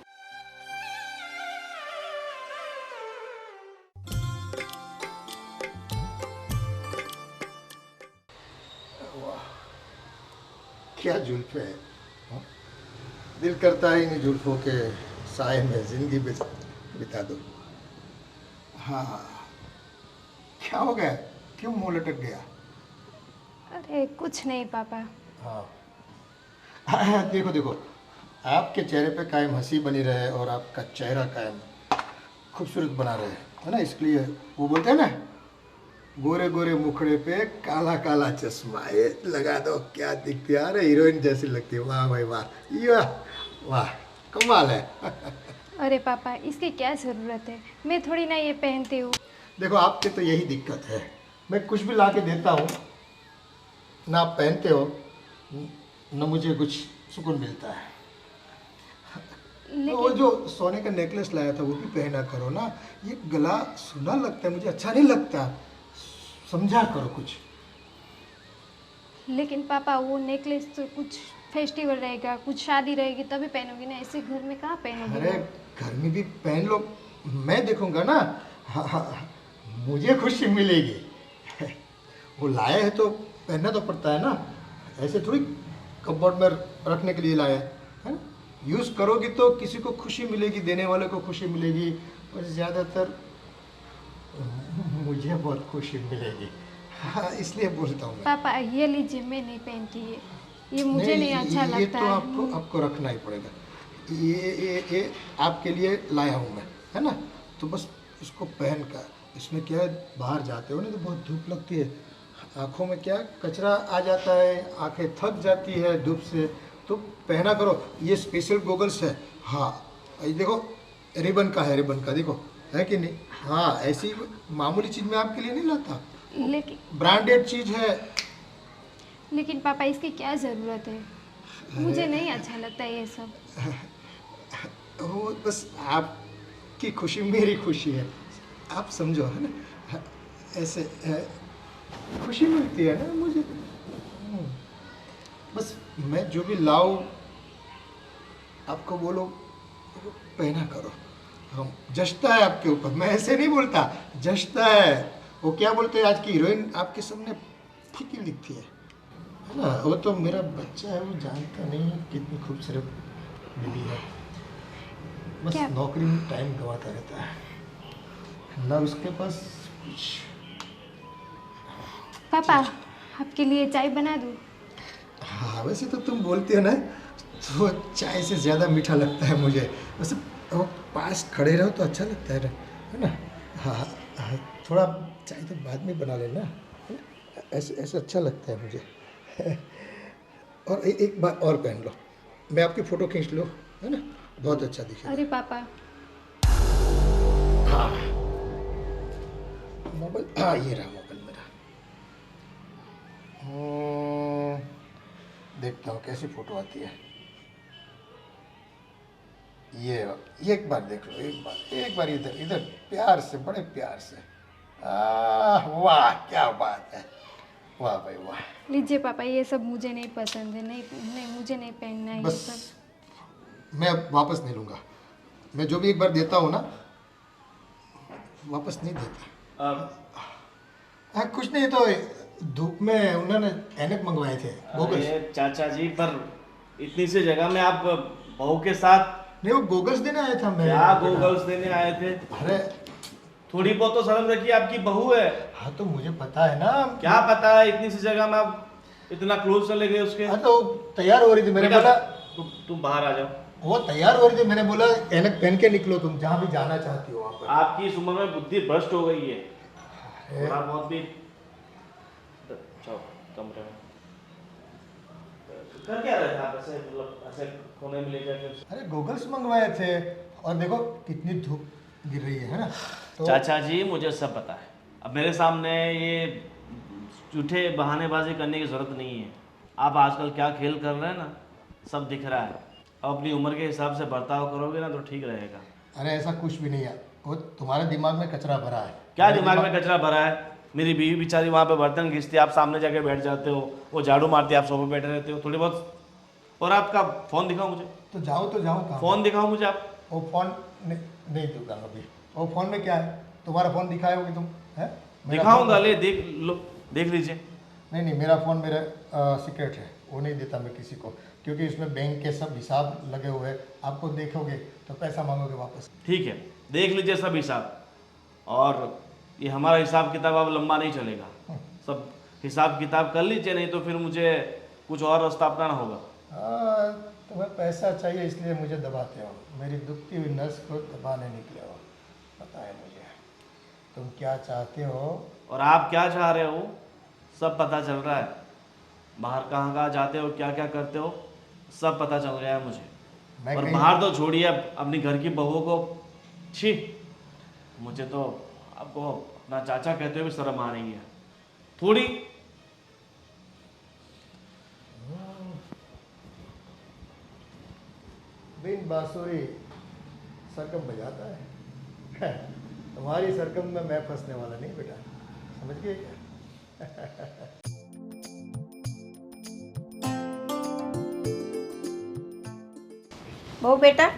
क्या जुल्फे है, हाँ? दिल करता है इन जुल्फों के साए में जिंदगी बिता दो। हाँ, क्या हो गया, क्यों मुंह लटक गया? अरे कुछ नहीं पापा। हाँ, देखो देखो, आपके चेहरे पे कायम हंसी बनी रहे और आपका चेहरा कायम खूबसूरत बना रहे, है ना। इसलिए वो बोलते हैं ना, गोरे गोरे मुखड़े पे काला काला चश्मा, ये लगा दो, क्या दिखती है, अरे हीरोइन जैसी लगती है। वाह भाई वाह, ये वाह, कमाल है। अरे पापा, इसकी क्या ज़रूरत है, मैं थोड़ी ना ये पहनती हूँ। देखो आपके तो यही दिक्कत है, मैं कुछ भी ला के देता हूँ ना, आप पहनते हो न मुझे कुछ सुकून मिलता है। तो वो जो सोने का नेकलेस लाया था वो भी पहना करो ना, ये गला सुना लगता है, मुझे अच्छा नहीं लगता, समझा करो कुछ। लेकिन पापा वो नेकलेस तो कुछ फेस्टिवल रहेगा, कुछ शादी रहेगी तभी पहनोगी ना, ऐसे घर में कहाँ पहनोगी? अरे घर में भी पहन लो, मैं देखूंगा ना। हाँ, हाँ, मुझे खुशी मिलेगी। वो लाया है तो पहनना तो पड़ता है ना, ऐसे थोड़ी कपबोर्ड में रखने के लिए लाया है ना। यूज़ करोगी तो किसी को खुशी मिलेगी, देने वाले को खुशी मिलेगी, और ज़्यादातर मुझे बहुत खुशी मिलेगी। हाँ, इसलिए बोलता हूँ मैं। पापा ये लीजिए, मैं नहीं पहनती ये मुझे नहीं अच्छा ये लगता तो है। आपको रखना ही पड़ेगा। ये आपके लिए लाया हूँ मैं, है ना। तो बस इसको पहन कर, इसमें क्या है, बाहर जाते हो ना तो बहुत धूप लगती है, आँखों में क्या कचरा आ जाता है, आंखें थक जाती है धूप से, तो पहना करो। ये स्पेशल गोगल्स है। हाँ, ये देखो, रिबन का है, रिबन का देखो, है कि नहीं। हाँ, ऐसी मामूली चीज़ मैं आपके लिए नहीं लाता, ब्रांडेड चीज़ है। लेकिन पापा इसकी क्या ज़रूरत है, मुझे नहीं अच्छा लगता ये सब। वो बस आपकी खुशी मेरी खुशी है, आप समझो, है ना। ऐसे है, खुशी मिलती है ना मुझे। बस मैं जो भी लाऊं आपको बोलो पहना करो, हम जचता है आपके ऊपर। मैं ऐसे नहीं बोलता, जचता है। वो क्या बोलते हैं, आज की हीरोइन आपके सामने फीकी दिखती है ना। वो तो मेरा बच्चा है, वो जानता नहीं कितनी खूबसूरत मिली है। बस क्या? नौकरी में टाइम गंवाता रहता है ना, उसके पास कुछ। पापा आपके लिए चाय बना दूँ? हाँ वैसे तो तुम बोलते हो ना, तो चाय से ज़्यादा मीठा लगता है मुझे। वैसे वो पास खड़े रहो तो अच्छा लगता है ना। हाँ हाँ, थोड़ा चाय तो बाद में बना लेना, है ना? ऐसे ऐसे अच्छा लगता है मुझे। और एक बार और पहन लो, मैं आपकी फ़ोटो खींच लो, है ना, बहुत अच्छा दिखेगा। अरे पापा हाँ मोबाइल, हाँ ये रहा मोबाइल मेरा। देखता हूँ कैसी फ़ोटो आती है। ये एक बार देख लो, एक बार इधर इधर प्यार से, बड़े प्यार से। वाह क्या बात है, वाह भाई वाह। लीजिए पापा, ये सब मुझे नहीं पसंद है, नहीं नहीं मुझे नहीं पहनना है ये बस सब। मैं अब वापस नहीं लूँगा। मैं जो भी एक बार देता हूँ ना, वापस नहीं देता। हाँ कुछ नहीं, तो धूप में उन्होंने ऐनक मंगवाए थे, गोगल्स। अरे चाचा जी, पर इतनी सी जगह में आप बहू के साथ नहीं वो गोगल्स देने आया था मैं। क्या गोगल्स देने आए थे? अरे थोड़ी बहुत तो शर्म रखिए, आपकी बहू है। हाँ तो मुझे पता है ना। क्या पता है, इतनी सी जगह में आप इतना क्लोज चले गए उसके। हाँ तो तैयार हो रही थी, मैंने बेटा, बोला। तुम बाहर आ जाओ। वो तैयार हो रही थी, मैंने बोला ऐनक पहन के निकलो, तुम जहाँ भी जाना चाहती हो वहाँ पर। आपकी इस उम्र में बुद्धि भ्रष्ट हो गई है, थोड़ा बहुत भी। जाओ कमरे में। कर क्या रहे थे आप ऐसे, मतलब ऐसे कोने में ले जाके? अरे गोगल्स मंगवाए थे, और देखो कितनी धूप गिर रही है ना। तो चाचा जी मुझे सब पता है, अब मेरे सामने ये झूठे बहानेबाजी करने की ज़रूरत नहीं है। आप आजकल क्या खेल कर रहे हैं ना, सब दिख रहा है। अब अपनी उम्र के हिसाब से बर्ताव करोगे ना तो ठीक रहेगा। अरे ऐसा कुछ भी नहीं है, वो तुम्हारे दिमाग में कचरा भरा है। क्या मेरे दिमाग में कचरा भरा है? मेरी बीवी बेचारी वहाँ पे बर्तन घिसती है, आप सामने जाके बैठ जाते हो, वो झाड़ू मारती है, आप सोफे बैठे रहते हो थोड़ी बहुत। और आपका फ़ोन दिखाओ मुझे, तो जाओ कहाँ? फ़ोन दिखाओ मुझे आप। वो फ़ोन नहीं दूंगा अभी। वो फ़ोन में क्या है, तुम्हारा फ़ोन दिखाओगे तुम? है दिखाऊंगा, ले देख लो, देख लीजिए। नहीं मेरा फ़ोन मेरा सीक्रेट है, वो नहीं देता मैं किसी को, क्योंकि इसमें बैंक के सब हिसाब लगे हुए हैं। आपको देखोगे तो पैसा मांगोगे वापस। ठीक है, देख लीजिए सब हिसाब। और ये हमारा हिसाब किताब अब लंबा नहीं चलेगा, सब हिसाब किताब कर लीजिए, नहीं तो फिर मुझे कुछ और रास्ता अपनाना होगा। तुम्हें पैसा चाहिए इसलिए मुझे दबाते हो, मेरी दुखती हुई नस को दबाने निकले हो, पता है मुझे तुम क्या चाहते हो। और आप क्या चाह रहे हो सब पता चल रहा है, बाहर कहाँ कहाँ जाते हो, क्या क्या करते हो, सब पता चल गया है मुझे। मैं और कहीं- बाहर तो छोड़िए, अपनी घर की बहू को, छी, मुझे तो आपको अपना चाचा कहते हुए भी शर्म आ रही है थोड़ी। बिन बांसुरी सरगम बजाता है। तुम्हारी सरगम में मैं फंसने वाला नहीं बेटा, समझ गए क्या? वो बेटा,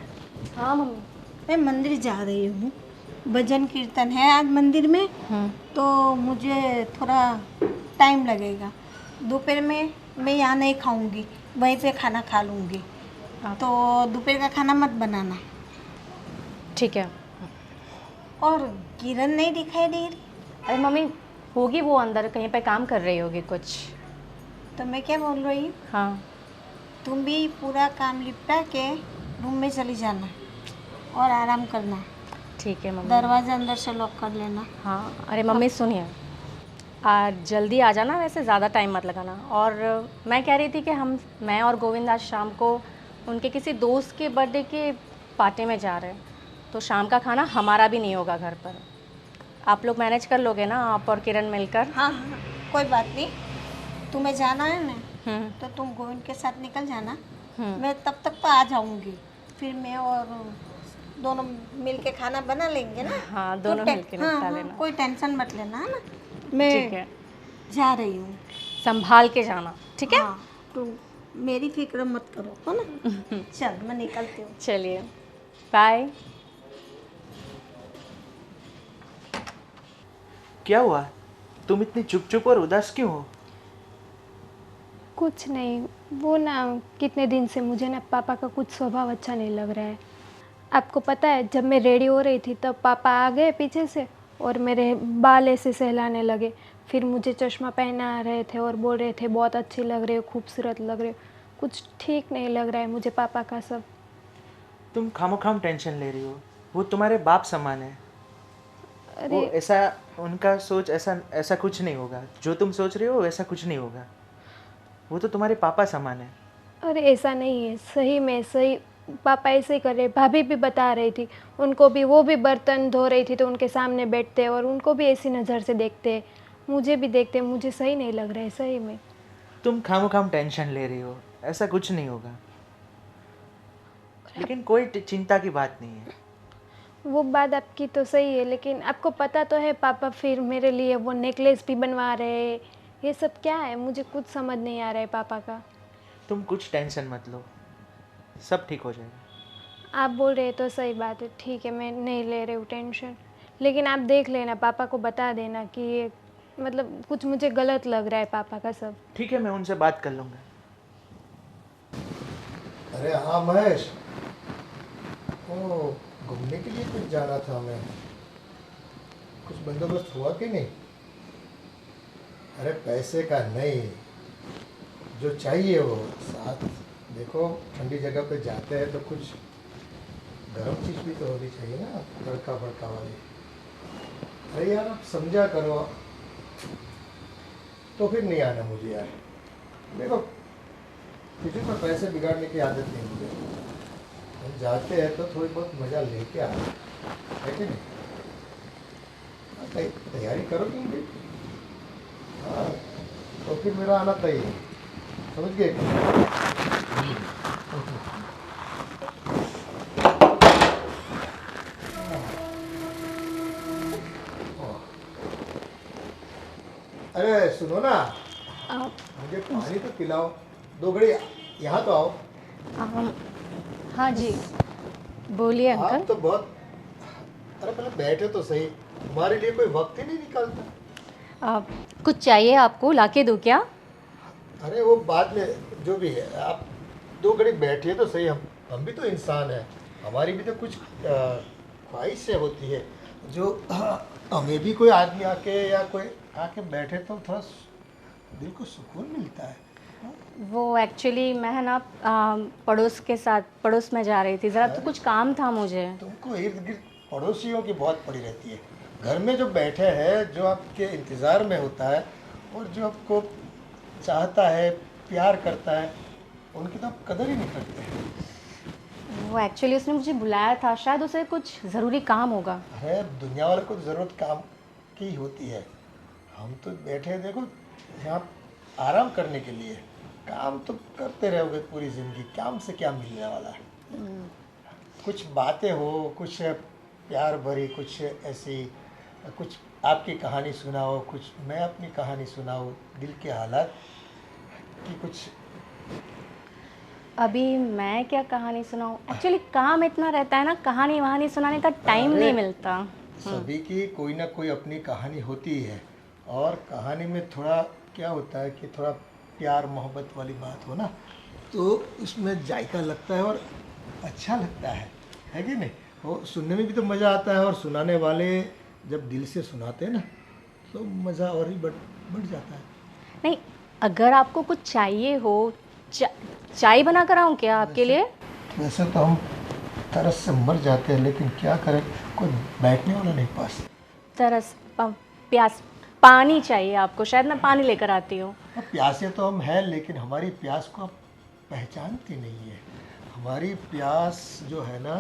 हाँ मम्मी। मैं मंदिर जा रही हूँ, भजन कीर्तन है आज मंदिर में, तो मुझे थोड़ा टाइम लगेगा। दोपहर में मैं यहाँ नहीं खाऊंगी, वहीं पे खाना खा लूँगी। तो दोपहर का खाना मत बनाना। ठीक है। और किरण नहीं दिखाई दे रही, अरे मम्मी, होगी वो अंदर कहीं पे काम कर रही होगी कुछ। तो मैं क्या बोल रही हूँ, हाँ तुम भी पूरा काम निपटा के रूम में चली जाना और आराम करना। ठीक है मम्मी। दरवाज़ा अंदर से लॉक कर लेना। हाँ अरे मम्मी सुनिए, आज जल्दी आ जाना, वैसे ज़्यादा टाइम मत लगाना। और मैं कह रही थी कि मैं और गोविंद आज शाम को उनके किसी दोस्त के बर्थडे के पार्टी में जा रहे हैं, तो शाम का खाना हमारा भी नहीं होगा घर पर। आप लोग मैनेज कर लोगे ना, आप और किरण मिलकर? हाँ हाँ कोई बात नहीं, तुम्हें जाना है ना हम्म। तो तुम गोविंद के साथ निकल जाना, हम्म। मैं तब तक तो आ जाऊंगी। फिर मैं और दोनों मिल के खाना बना लेंगे ना। हाँ, दोनों कोई मिलके हाँ, निपटा हाँ, लेना। कोई टेंशन मत लेना, है ना। मैं ठीक है। जा रही हूँ। संभाल के जाना, ठीक है? हाँ, तो मेरी फिक्र मत करो, है ना? चल मैं निकलती हूँ। चलिए, बाय। क्या हुआ? तुम इतनी चुप चुप और उदास क्यों हो? कुछ नहीं, वो ना कितने दिन से मुझे ना पापा का कुछ स्वभाव अच्छा नहीं लग रहा है। आपको पता है, जब मैं रेडी हो रही थी तब पापा आ गए पीछे से और मेरे बाल ऐसे सहलाने लगे। फिर मुझे चश्मा पहना रहे थे और बोल रहे थे बहुत अच्छी लग रही हो, खूबसूरत लग रही हो। कुछ ठीक नहीं लग रहा है मुझे पापा का सब। तुम खामोखाम टेंशन ले रही हो। वो तुम्हारे बाप समान है। वो अरे ऐसा, उनका सोच ऐसा ऐसा कुछ नहीं होगा। जो तुम सोच रहे हो वैसा कुछ नहीं होगा। वो तो तुम्हारे पापा समान है। अरे ऐसा नहीं है, सही में सही पापा ऐसे ही कर रहे। भाभी भी बता रही थी, उनको भी, वो भी बर्तन धो रही थी तो उनके सामने बैठते और उनको भी ऐसी नज़र से देखते, मुझे भी देखते। मुझे सही नहीं लग रहा है सही में। तुम खामोखाम टेंशन ले रही हो, ऐसा कुछ नहीं होगा। लेकिन कोई चिंता की बात नहीं है। वो बात आपकी तो सही है, लेकिन आपको पता तो है पापा फिर मेरे लिए वो नेकलेस भी बनवा रहे हैं। ये सब क्या है, मुझे कुछ समझ नहीं आ रहा है पापा का। तुम कुछ टेंशन मत लो, सब ठीक हो जाएगा। आप बोल रहे हैं तो सही बात है, ठीक है, मैं नहीं ले रही हूँ टेंशन। लेकिन आप देख लेना, पापा को बता देना कि ये मतलब कुछ मुझे गलत लग रहा है पापा का सब। ठीक है, मैं उनसे बात कर लूँगा। अरे हाँ महेश, ओ घूमने के लिए कुछ जाना था हमें, कुछ बंदोबस्त हुआ कि नहीं? अरे पैसे का नहीं, जो चाहिए वो साथ। देखो ठंडी जगह पे जाते हैं तो कुछ गर्म चीज़ भी तो होनी चाहिए ना, तड़का भड़का वाली। अरे यार आप समझा करो, तो फिर नहीं आना मुझे यार। देखो किसी पर पैसे बिगाड़ने की आदत नहीं मुझे। हम जाते हैं तो थोड़ी बहुत मज़ा लेके आए, है कि नहीं? हाँ, तैयारी करो तुम भी। हाँ, तो फिर मेरा आना तय है, समझ गए? अरे सुनो ना, मुझे पानी तो पिलाओ, 2 घड़ी यहाँ तो आओ। हाँ जी, बोलिए आप अंकल। तो बहुत, अरे पहले बैठे तो सही, तुम्हारे लिए कोई वक्त ही नहीं निकालता। कुछ चाहिए आपको, लाके दूँ क्या? अरे वो बाद में जो भी है, आप 2 घड़ी बैठिए तो सही। हम भी तो इंसान हैं, हमारी भी तो कुछ ख्वाहिशें होती है, जो हमें भी कोई आदमी आके या कोई आके बैठे तो थोड़ा दिल को सुकून मिलता है। वो एक्चुअली मैं है ना पड़ोस के साथ, पड़ोस में जा रही थी ज़रा, तो कुछ काम था मुझे। तुमको इर्द गिर्द पड़ोसियों की बहुत पड़ी रहती है। घर में जो बैठे हैं, जो आपके इंतज़ार में होता है और जो आपको चाहता है, प्यार करता है, उनकी तो आप कदर ही नहीं करते हैं। वो एक्चुअली उसने मुझे बुलाया था, शायद उसे कुछ ज़रूरी काम होगा। अरे दुनिया वाले को ज़रूरत काम की होती है। हम तो बैठे हैं, देखो यहाँ आराम करने के लिए। काम तो करते रहोगे पूरी ज़िंदगी, काम से क्या मिलने वाला है? कुछ बातें हो, कुछ प्यार भरी, कुछ ऐसी, कुछ आपकी कहानी सुनाओ, कुछ मैं अपनी कहानी सुनाऊँ, दिल के हालात की कुछ। अभी मैं क्या कहानी सुनाऊँ? एक्चुअली काम इतना रहता है ना, कहानी वहानी सुनाने का टाइम नहीं मिलता। सभी की कोई ना कोई अपनी कहानी होती है, और कहानी में थोड़ा क्या होता है कि थोड़ा प्यार मोहब्बत वाली बात हो ना, तो उसमें जायका लगता है और अच्छा लगता है कि नहीं? वो सुनने में भी तो मज़ा आता है, और सुनाने वाले जब दिल से सुनाते हैं ना, तो मज़ा और ही बढ़ जाता है। नहीं, अगर आपको कुछ चाहिए हो, चाय बना कर आऊँ क्या आपके लिए? वैसे तो हम तरस से मर जाते हैं, लेकिन क्या करें, कोई बैठने वाला नहीं पास। प्यास, पानी चाहिए आपको? शायद मैं पानी लेकर आती हूँ। अब प्यासे तो हम हैं, लेकिन हमारी प्यास को आप पहचानती नहीं है। हमारी प्यास जो है ना,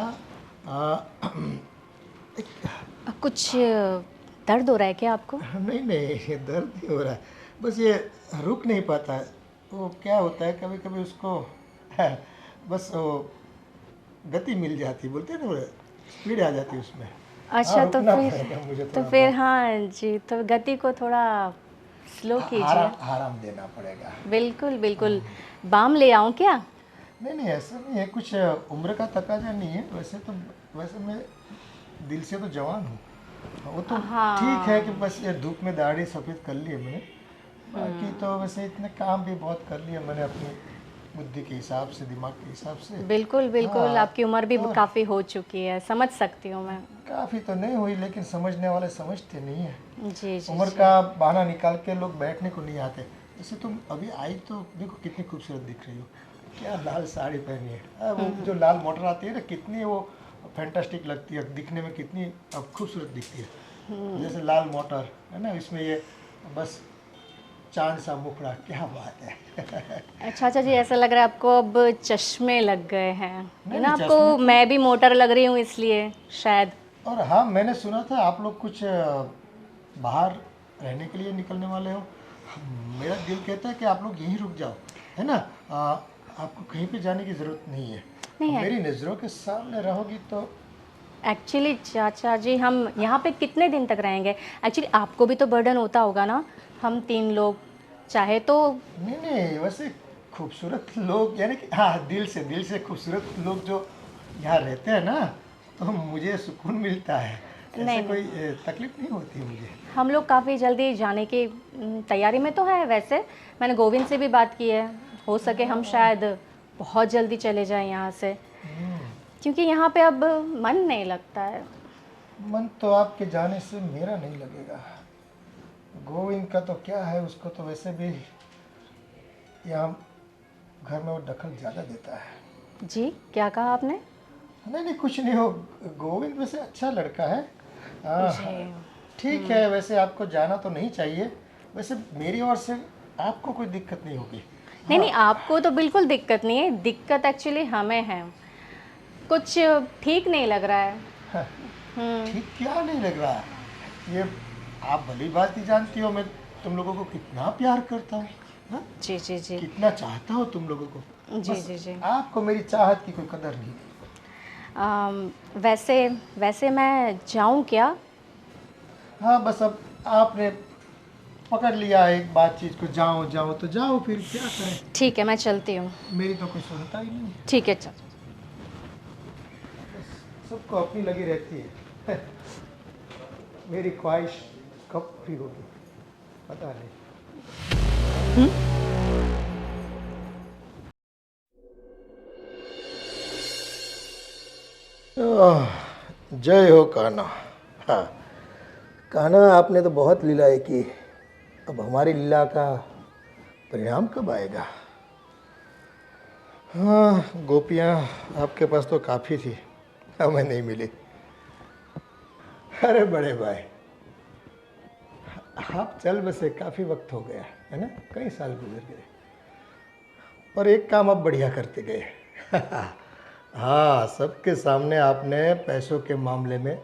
कुछ दर्द हो रहा है क्या आपको? नहीं नहीं, दर्द नहीं हो रहा है, बस ये रुक नहीं पाता है। वो क्या होता है, कभी कभी उसको बस वो गति मिल जाती, बोलते हैं ना, स्पीड आ जाती है उसमें। अच्छा, तो रुकना फिर पड़ेगा मुझे तो थोड़ा फिर बहुत। हाँ जी, तो गति को थोड़ा स्लो कीजिए। आराम देना पड़ेगा। बिल्कुल बिल्कुल। बाम ले आऊं क्या? नहीं नहीं, ऐसा नहीं है, कुछ उम्र का तकाजा नहीं है। वैसे मैं दिल से तो जवान हूँ। वो तो हाँ। ठीक है कि बस ये धूप में दाढ़ी सफ़ेद कर ली है मैंने, बाकी तो वैसे इतने काम भी बहुत कर लिए मैंने अपनी बुद्धि के हिसाब से, दिमाग के हिसाब से। बिल्कुल बिल्कुल। हाँ, आपकी उम्र भी और काफ़ी हो चुकी है, समझ सकती हूँ मैं। काफ़ी तो नहीं हुई, लेकिन समझने वाले समझते नहीं है। जी जी उम्र जी। का बहाना निकाल के लोग बैठने को नहीं आते। जैसे तुम अभी आई तो देखो कितनी खूबसूरत दिख रही हो, क्या लाल साड़ी पहनी है। वो जो लाल मोटर आती है ना, कितनी वो फैंटास्टिक लगती है दिखने में, कितनी अब खूबसूरत दिखती है। जैसे लाल मोटर है ना, इसमें ये बस चांद सा मुखड़ा, क्या बात है। अच्छा अच्छा जी, ऐसा लग रहा है आपको अब चश्मे लग गए हैं, है नहीं, ना? नहीं, आपको चश्मे तो- मैं भी मोटर लग रही हूँ इसलिए शायद। और हाँ, मैंने सुना था आप लोग कुछ बाहर रहने के लिए निकलने वाले हो। मेरा दिल कहता है कि आप लोग यहीं रुक जाओ, है ना। आपको कहीं पे जाने की ज़रूरत नहीं है। नहीं है। मेरी नज़रों के सामने रहोगी तो। एक्चुअली चाचा जी, हम यहाँ पे कितने दिन तक रहेंगे? एक्चुअली आपको भी तो बर्डन होता होगा ना। हम 3 लोग चाहे तो। नहीं नहीं, वैसे खूबसूरत लोग, यानी कि हाँ, दिल से खूबसूरत लोग जो यहाँ रहते हैं ना, तो मुझे सुकून मिलता है। ऐसे नहीं, कोई तकलीफ नहीं होती मुझे। हम लोग काफ़ी जल्दी जाने की तैयारी में तो है। वैसे मैंने गोविंद से भी बात की है, हो सके हम शायद बहुत जल्दी चले जाएं यहाँ से, क्योंकि यहाँ पे अब मन नहीं लगता है। मन तो आपके जाने से मेरा नहीं लगेगा। गोविंद का तो क्या है, उसको तो वैसे भी यहाँ घर में वो दखल ज़्यादा देता है। जी, क्या कहा आपने? नहीं नहीं, कुछ नहीं हो। गोविंद वैसे अच्छा लड़का है। जी। ठीक है, वैसे आपको जाना तो नहीं चाहिए। वैसे मेरी ओर से आपको कोई दिक्कत नहीं होगी। नहीं नहीं, आपको तो बिल्कुल दिक्कत नहीं है, दिक्कत एक्चुअली हमें है। कुछ ठीक नहीं लग रहा है। ठीक क्या नहीं लग रहा है? ये आप भली बात ही जानती हो, मैं तुम लोगों को कितना प्यार करता हूँ। हाँ? जी जी जी कितना चाहता हूँ तुम लोगों को। जी बस जी जी। आपको मेरी चाहत की कोई कदर नहीं। वैसे मैं जाऊँ क्या? हाँ, बस अब आपने पकड़ लिया है एक बातचीत को, जाओ जाओ तो जाओ, फिर क्या करें। ठीक है, मैं चलती हूँ। मेरी तो कोई सुनता ही नहीं है। ठीक है, चल। सबको अपनी लगी रहती है। मेरी ख्वाहिश कब पूरी होगी पता नहीं। जय हो कान्हा। हाँ कान्हा, आपने तो बहुत लीलाएं की। अब हमारी लीला का परिणाम कब आएगा? हाँ, गोपियाँ आपके पास तो काफ़ी थी, हमें नहीं मिली। अरे बड़े भाई, आप चल बसे काफ़ी वक्त हो गया है ना, कई साल गुजर गए, और एक काम आप बढ़िया करते गए। हाँ, सबके सामने आपने पैसों के मामले में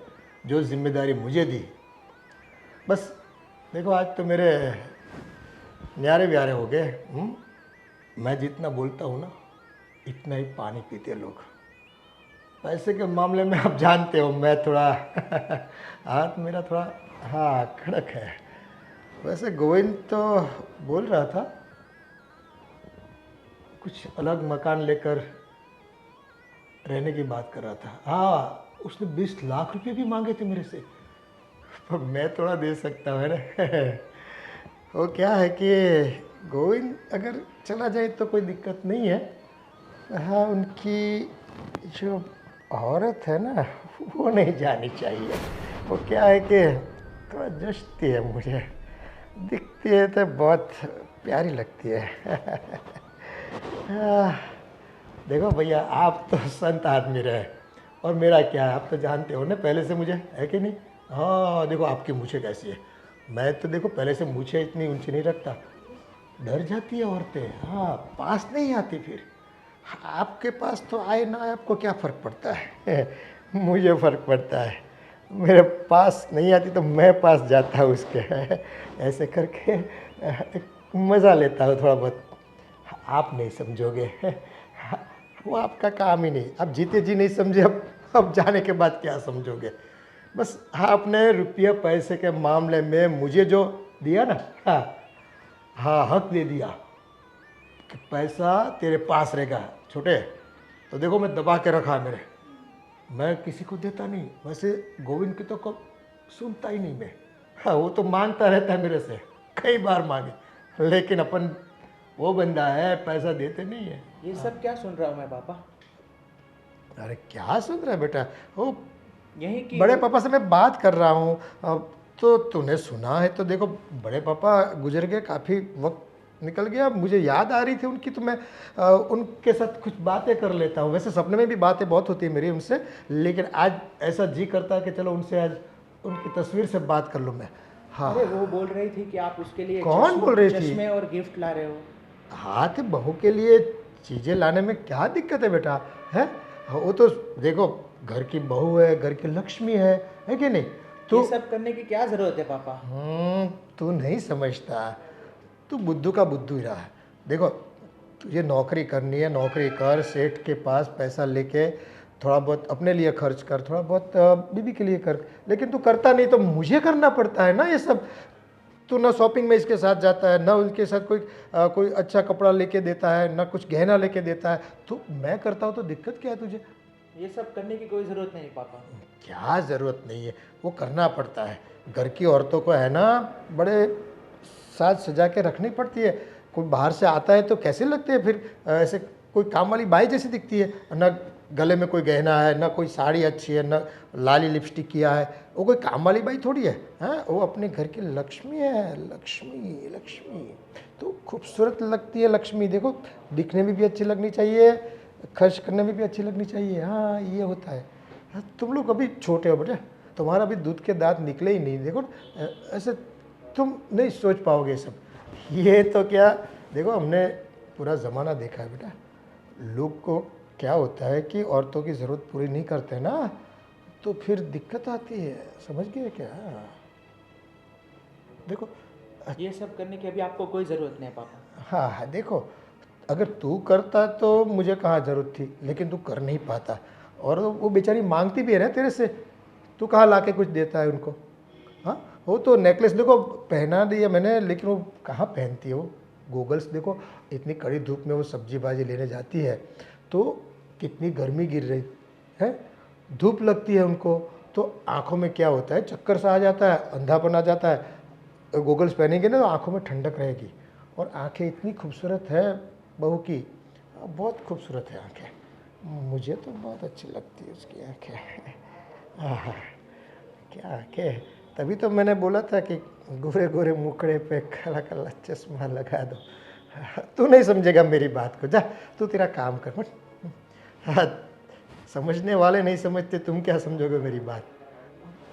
जो जिम्मेदारी मुझे दी, बस देखो आज तो मेरे न्यारे ब्यारे हो गए। मैं जितना बोलता हूँ ना, इतना ही पानी पीते लोग। पैसे के मामले में आप जानते हो, मैं थोड़ा हाथ मेरा थोड़ा हाँ कड़क है। वैसे गोविंद तो बोल रहा था कुछ अलग मकान लेकर रहने की बात कर रहा था। हाँ, उसने 20 लाख रुपए भी मांगे थे मेरे से, पर मैं थोड़ा दे सकता हूँ ना। वो क्या है कि गोविंद अगर चला जाए तो कोई दिक्कत नहीं है। हाँ, उनकी जो औरत है ना, वो नहीं जानी चाहिए। वो क्या है कि थोड़ा जचती है मुझे, दिखती है तो बहुत प्यारी लगती है। देखो भैया, आप तो संत आदमी रहे, और मेरा क्या है आप तो जानते हो ना पहले से मुझे, है कि नहीं। हाँ देखो, आपकी मूछें कैसी है, मैं तो देखो पहले से मूछें इतनी ऊंची नहीं रखता, डर जाती है औरतें। हाँ, पास नहीं आती फिर। आपके पास तो आए ना आए, आपको क्या फ़र्क पड़ता है। मुझे फ़र्क पड़ता है, मेरे पास नहीं आती तो मैं पास जाता हूँ उसके। ऐसे करके मज़ा लेता हूँ थोड़ा बहुत। आप नहीं समझोगे, वो आपका काम ही नहीं। आप जीते जी नहीं समझे, अब जाने के बाद क्या समझोगे। बस आपने रुपये पैसे के मामले में मुझे जो दिया ना, हाँ हाँ हक दे दिया कि पैसा तेरे पास रहेगा। छोटे तो देखो मैं दबा के रखा है मेरे, मैं किसी को देता नहीं। वैसे गोविंद की तो कब सुनता ही नहीं मैं। हाँ वो तो मांगता रहता है मेरे से, कई बार मांगे, लेकिन अपन वो बंदा है पैसा देते नहीं है। ये सब क्या सुन रहा हूँ मैं पापा? अरे क्या सुन रहा है बेटा, वो यही कि बड़े पापा से मैं बात कर रहा हूँ। अब तो तूने सुना है तो देखो, बड़े पापा गुजर गए, काफ़ी वक्त निकल गया, मुझे याद आ रही थी उनकी, तो मैं उनके साथ कुछ बातें कर लेता हूँ। वैसे सपने में भी बातें बहुत होती है मेरी उनसे, लेकिन आज ऐसा जी करता है कि चलो उनसे आज उनकी तस्वीर से बात कर लूँ मैं। हाँ अरे वो बोल रही थी कि आप उसके लिए कौन बोल रही थी? चश्मे और गिफ्ट ला रहे हो। हाँ तो बहू के लिए चीज़ें लाने में क्या दिक्कत है बेटा, है? वो तो देखो घर की बहू है, घर की लक्ष्मी है कि नहीं? ये सब करने की क्या जरूरत है पापा? तू नहीं समझता, तू बुद्धू का बुद्धू ही रहा है। देखो तुझे नौकरी करनी है, नौकरी कर, सेठ के पास पैसा लेके थोड़ा बहुत अपने लिए खर्च कर, थोड़ा बहुत बीबी के लिए कर, लेकिन तू करता नहीं तो मुझे करना पड़ता है ना ये सब। तू ना शॉपिंग में इसके साथ जाता है, ना उनके साथ कोई अच्छा कपड़ा लेके देता है, ना कुछ गहना लेके देता है, तो मैं करता हूँ तो दिक्कत क्या है तुझे? ये सब करने की कोई ज़रूरत नहीं पापा। क्या ज़रूरत नहीं है, वो करना पड़ता है। घर की औरतों को है ना बड़े साज सजा के रखनी पड़ती है। कोई बाहर से आता है तो कैसे लगते हैं फिर, ऐसे कोई काम वाली बाई जैसी दिखती है ना, गले में कोई गहना है, ना कोई साड़ी अच्छी है, ना लाली लिपस्टिक किया है, वो कोई काम वाली बाई थोड़ी है। हाँ वो अपने घर की लक्ष्मी है, लक्ष्मी लक्ष्मी तो खूबसूरत लगती है लक्ष्मी। देखो दिखने में भी अच्छी लगनी चाहिए, खर्च करने में भी अच्छी लगनी चाहिए। हाँ ये होता है। हाँ, तुम लोग अभी छोटे हो बेटा, तुम्हारा अभी दूध के दांत निकले ही नहीं। देखो ऐसे तुम नहीं सोच पाओगे सब। ये तो क्या, देखो हमने पूरा ज़माना देखा है बेटा, लोग को क्या होता है कि औरतों की ज़रूरत पूरी नहीं करते ना तो फिर दिक्कत आती है, समझ गए क्या? देखो ये सब करने की अभी आपको कोई ज़रूरत नहीं है पापा। हाँ हाँ देखो, अगर तू करता तो मुझे कहाँ ज़रूरत थी, लेकिन तू कर नहीं पाता। और वो बेचारी मांगती भी है ना तेरे से, तू कहाँ ला के कुछ देता है उनको? हाँ वो तो नेकलेस देखो पहना दिया मैंने, लेकिन वो कहाँ पहनती है वो? गूगल्स देखो, इतनी कड़ी धूप में वो सब्जी भाजी लेने जाती है तो कितनी गर्मी गिर रही है, धूप लगती है उनको, तो आँखों में क्या होता है, चक्कर सा आ जाता है, अंधापन आ जाता है। गूगल्स पहनेंगे ना तो आँखों में ठंडक रहेगी। और आँखें इतनी खूबसूरत है बहू की, बहुत खूबसूरत है आँखें, मुझे तो बहुत अच्छी लगती है उसकी आँखें। आहा, क्या आँखें, तभी तो मैंने बोला था कि गोरे गोरे मुखड़े पे काला काला चश्मा लगा दो। तू नहीं समझेगा मेरी बात को, जा तू तेरा काम कर मत। हाँ, समझने वाले नहीं समझते, तुम क्या समझोगे मेरी बात?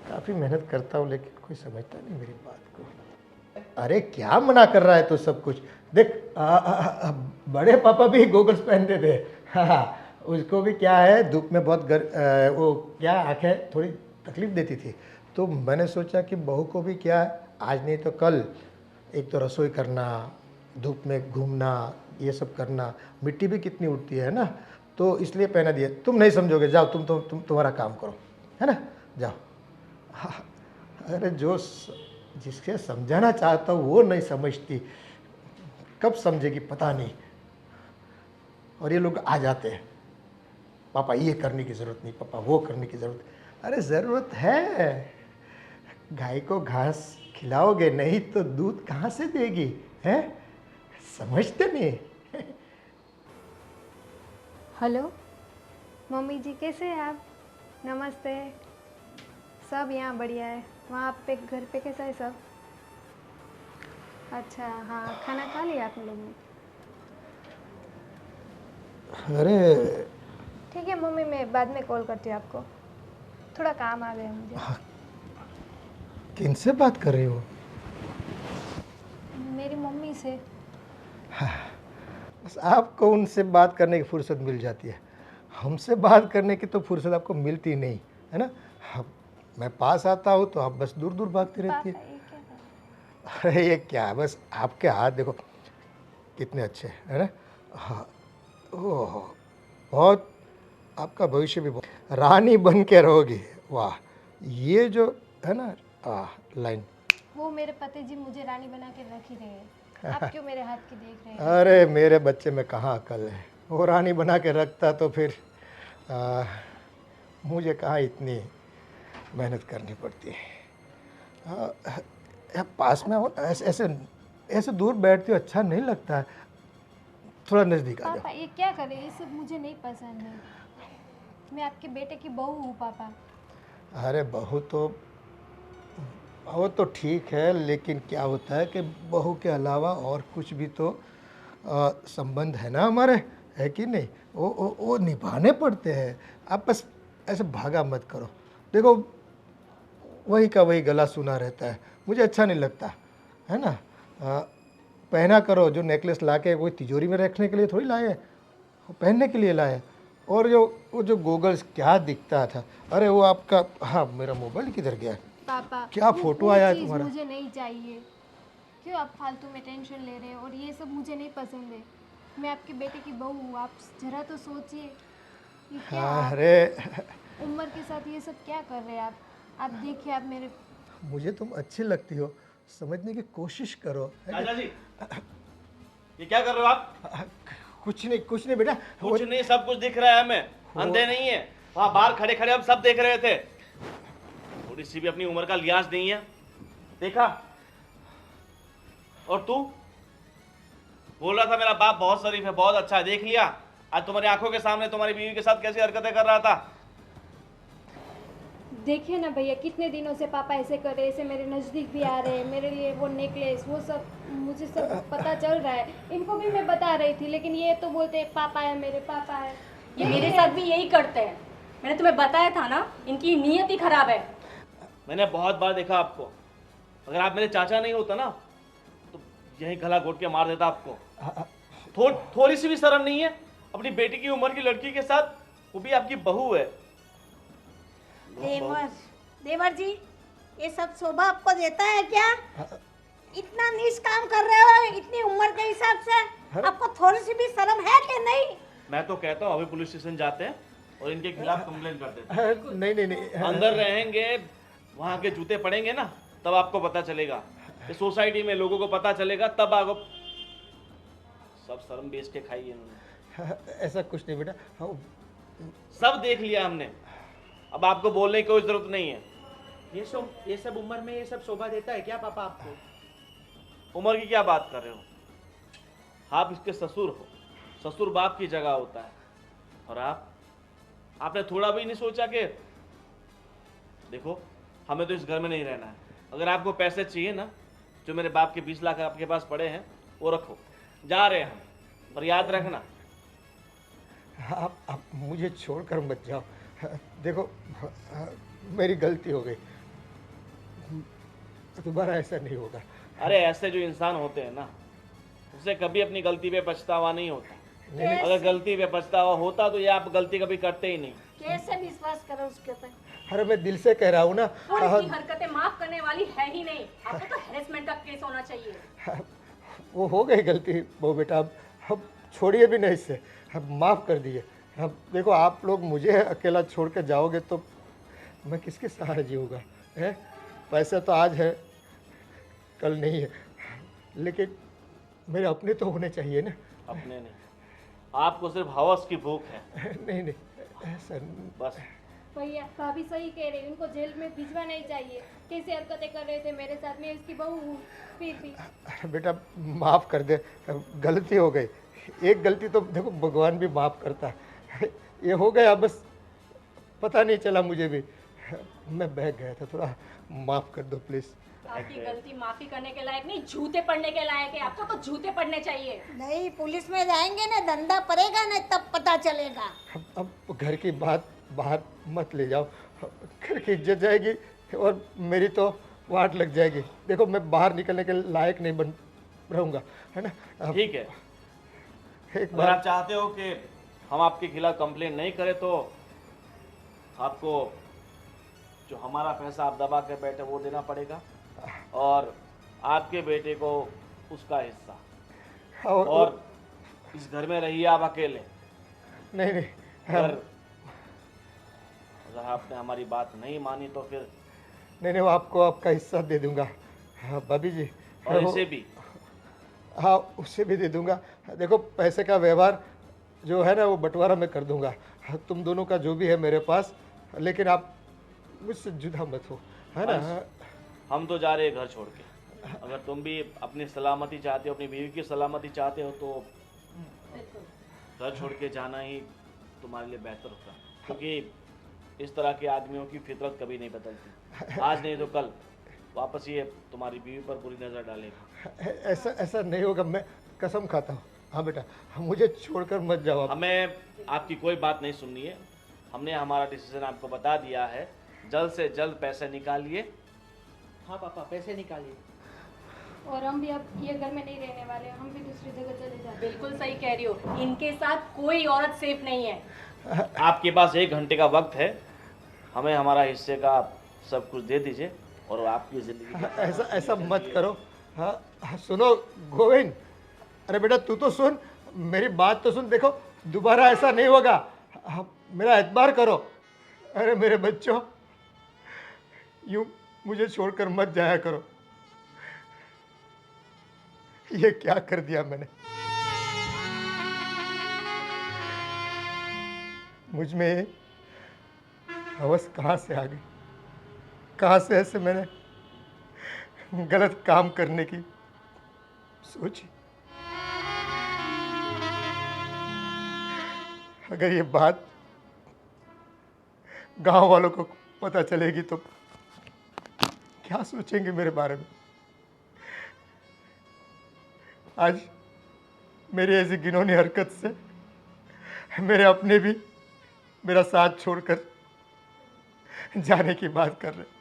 काफ़ी मेहनत करता हूँ लेकिन कोई समझता नहीं मेरी बात को। अरे क्या मना कर रहा है तो सब कुछ देख, बड़े पापा भी गोगल्स पहनते थे। हाँ उसको भी क्या है, धूप में बहुत वो क्या आँखें थोड़ी तकलीफ देती थी, तो मैंने सोचा कि बहू को भी क्या आज नहीं तो कल एक तो रसोई करना, धूप में घूमना, ये सब करना, मिट्टी भी कितनी उड़ती है ना, तो इसलिए पहना दिया। तुम नहीं समझोगे, जाओ तुम तुम्हारा काम करो, है ना, जाओ। हाँ, अरे जिसके समझाना चाहता हूँ वो नहीं समझती, कब समझेगी पता नहीं। और ये लोग आ जाते हैं, पापा ये करने की ज़रूरत नहीं, पापा वो करने की ज़रूरत। अरे ज़रूरत है, गाय को घास खिलाओगे नहीं तो दूध कहाँ से देगी, हैं? समझते नहीं। हेलो मम्मी जी, कैसे हैं आप? नमस्ते। सब यहाँ बढ़िया है। वहाँ पे घर पे कैसा है सब? अच्छा हाँ, खाना खा लिया आप लोगों ने? अरे ठीक है मम्मी, मैं बाद में कॉल करती हूँ आपको, थोड़ा काम आ गया मुझे। किनसे बात कर रही हो? मेरी मम्मी से। बस आपको उनसे बात करने की फुर्सत मिल जाती है, हमसे बात करने की तो फुर्सत आपको मिलती नहीं है ना। मैं पास आता हूँ तो आप बस दूर दूर भागती रहती है। पापा ये क्या कर रहे हैं? अरे ये क्या, बस आपके हाथ देखो कितने अच्छे है ना। हाँ ओह, बहुत आपका भविष्य भी बहुत रानी बन के रहोगी। वाह, ये जो है ना लाइन, वो मेरे पति जी मुझे रानी बना के रख ही रहे हैं। आप क्यों मेरे हाथ की देख रहे हैं? अरे मेरे बच्चे में कहाँ अकल है, वो रानी बना के रखता तो फिर मुझे कहाँ इतनी मेहनत करनी पड़ती है। पास में हो, ऐसे ऐसे ऐसे दूर बैठती हो अच्छा नहीं लगता है, थोड़ा नज़दीक आ पापा ये क्या कर रहे हैं? ये सब मुझे नहीं पसंद है। मैं आपके बेटे की बहू हूँ पापा। जाओ। अरे बहू तो वो तो ठीक है, लेकिन क्या होता है कि बहू के अलावा और कुछ भी तो संबंध है ना हमारे, है कि नहीं? वो निभाने पड़ते हैं। आप बस ऐसे भागा मत करो। देखो वही का वही गला सुना रहता है, मुझे अच्छा नहीं लगता है ना। पहना करो, जो नेकलेस लाके कोई तिजोरी में रखने के लिए थोड़ी लाए, वो पहनने के लिए लाए। और वो जो गोगल्स क्या दिखता था, अरे वो आपका, हाँ मेरा मोबाइल किधर गया है? पापा क्या वो फोटो आया है चीज़ तुम्हारा? मुझे नहीं चाहिए। क्यों आप फालतू में टेंशन ले रहे हैं? और ये सब मुझे नहीं पसंद है। मैं आपके बेटे की बहू हूँ, आप जरा तो सोचिए। ये क्या आप अरे उम्र के साथ ये सब क्या कर रहे हैं आप देखिए आप मेरे। मुझे तुम अच्छी लगती हो, समझने की कोशिश करो। है चाचा जी, ये क्या कर रहे हो आप? कुछ नहीं बेटा। कुछ नहीं, सब कुछ दिख रहा है हमें, अंधे नहीं है। वहां बाहर खड़े खड़े हम सब देख रहे थे। थोड़ी सी भी अपनी उम्र का लिहाज नहीं है, देखा? और तू बोल रहा था मेरा बाप बहुत शरीफ है, बहुत अच्छा है, देख लिया? आज तुम्हारी आंखों के सामने तुम्हारी बीवी के साथ कैसी हरकतें कर रहा था। देखिए ना भैया, कितने दिनों से पापा ऐसे कर रहे हैं, ऐसे मेरे नज़दीक भी आ रहे हैं, मेरे लिए वो नेकलेस वो सब मुझे सब पता चल रहा है। इनको भी मैं बता रही थी, लेकिन ये तो बोलते हैं पापा है, मेरे पापा है। ये मेरे साथ भी यही करते हैं। मैंने तुम्हें बताया था ना, इनकी नीयत ही खराब है। मैंने बहुत बार देखा आपको। अगर आप मेरे चाचा नहीं होता ना तो यही गला घोट के मार देता आपको। थोड़ी सी भी शर्म नहीं है अपनी बेटी की उम्र की लड़की के साथ, वो भी आपकी बहू है। देवर जी, ये सब शोभा आपको देता है क्या? इतना नीच काम कर रहे हो इतनी उम्र के हिसाब से, आपको थोड़ी सी भी शर्म है कि नहीं? मैं तो कहता हूँ अभी पुलिस स्टेशन जाते हैं और इनके खिलाफ कंप्लेन कर देते हैं। नहीं अंदर रहेंगे, वहां के जूते पड़ेंगे ना, तब आपको पता चलेगा। इस सोसाइटी में लोगों को पता चलेगा, तब आपको सब शर्म बेच के खाई इन्होंने। ऐसा कुछ नहीं बेटा। सब देख लिया हमने, अब आपको बोलने की कोई जरूरत नहीं है। ये सब उम्र में ये सब शोभा देता है क्या पापा आपको? उम्र की क्या बात कर रहे हो? आप इसके ससुर हो, ससुर बाप की जगह होता है। और आपने थोड़ा भी नहीं सोचा कि देखो हमें तो इस घर में नहीं रहना है। अगर आपको पैसे चाहिए ना, जो मेरे बाप के 20 लाख आपके पास पड़े हैं वो रखो, जा रहे हैं हम, पर याद रखना। आप मुझे छोड़कर मत जाओ। देखो मेरी गलती हो गई, दोबारा ऐसा नहीं होगा। अरे ऐसे जो इंसान होते हैं ना, उसे कभी अपनी गलती पे पछतावा नहीं होता। अगर गलती पे पछतावा होता तो ये आप गलती कभी करते ही नहीं। कैसे विश्वास करो उसके ऊपर? अरे मैं दिल से कह रहा हूँ ना। और इसकी हरकतें माफ करने वाली है ही नहीं। आपको तो हैरेसमेंट का केस होना चाहिए। वो हो गई गलती वो बेटा, अब छोड़िए भी नहीं इससे, अब माफ़ कर दिए। अब देखो आप लोग मुझे अकेला छोड़ कर जाओगे तो मैं किसके सहारे जीऊँगा? है पैसा तो आज है कल नहीं है, लेकिन मेरे अपने तो होने चाहिए ना। अपने नहीं, आपको सिर्फ हवस की भूख है। नहीं ऐसा बस भैया भाभी सही कह रहे हैं, उनको जेल में भिजवाना ही चाहिए। कैसे हरकतें कर रहे थे मेरे साथ, मैं उसकी बहू हूँ फिर भी। अरे बेटा माफ़ कर दे, गलती हो गई। एक गलती तो देखो भगवान भी माफ़ करता है, ये हो गया बस, पता नहीं चला मुझे भी, मैं बह गया था, थोड़ा माफ़ कर दो प्लीज़। आपकी गलती माफी करने के लायक नहीं, जूते पड़ने के लायक है। आपको तो जूते पड़ने चाहिए। नहीं, पुलिस में जाएंगे ना, धंधा पड़ेगा ना, तब पता चलेगा। अब घर की बात बाहर मत ले जाओ, घर की इज्जत जाएगी और मेरी तो वाट लग जाएगी। देखो मैं बाहर निकलने के लायक नहीं बन रहूँगा, है ना। ठीक है, एक अगर बार आप चाहते हो कि हम आपके खिलाफ कंप्लेन नहीं करें तो आपको जो हमारा पैसा आप दबा के बैठे वो देना पड़ेगा, और आपके बेटे को उसका हिस्सा। और इस घर में रहिए आप अकेले। नहीं अगर आपने हमारी बात नहीं मानी तो फिर नहीं वो आपको आपका हिस्सा दे दूंगा। हाँ भाभी जी। और इसे भी। हाँ उससे भी दे दूंगा। देखो पैसे का व्यवहार जो है ना वो बंटवारा मैं कर दूंगा। हाँ, तुम दोनों का जो भी है मेरे पास, लेकिन आप मुझसे जुदा मत हो, है ना। बस, हम तो जा रहे हैं घर छोड़ के। अगर तुम भी अपनी सलामती चाहते हो, अपनी बीवी की सलामती चाहते हो, तो घर छोड़ के जाना ही तुम्हारे लिए बेहतर होगा, क्योंकि इस तरह के आदमियों की फितरत कभी नहीं बदलती। आज नहीं तो कल वापस ये तुम्हारी बीवी पर बुरी नज़र डालेगा। ऐसा ऐसा नहीं होगा, मैं कसम खाता हूँ। हाँ बेटा, मुझे छोड़कर मत जाओ आप। हमें आपकी कोई बात नहीं सुननी है। हमने हमारा डिसीजन आपको बता दिया है। जल्द से जल्द पैसे निकालिए। हाँ पापा, पैसे निकालिए। और हम भी अब ये घर में नहीं रहने वाले, हम भी दूसरी जगह चले जाते हैं। बिल्कुल सही कह रही हो, इनके साथ कोई औरत सेफ नहीं है। आपके पास 1 घंटे का वक्त है। हमें हमारा हिस्से का सब कुछ दे दीजिए और आपकी ज़िंदगी ऐसा ऐसा मत करो। हाँ सुनो गोविंद, अरे बेटा तू तो सुन, मेरी बात तो सुन। देखो दोबारा ऐसा नहीं होगा। हाँ, मेरा एतबार करो। अरे मेरे बच्चों, यूं मुझे छोड़कर मत जाया करो। ये क्या कर दिया मैंने। मुझ में हवस कहाँ से आ गई, कहाँ से ऐसे मैंने गलत काम करने की सोची। अगर ये बात गांव वालों को पता चलेगी तो क्या सोचेंगे मेरे बारे में। आज मेरी ऐसी घिनौनी हरकत से मेरे अपने भी मेरा साथ छोड़कर जाने की बात कर रहे।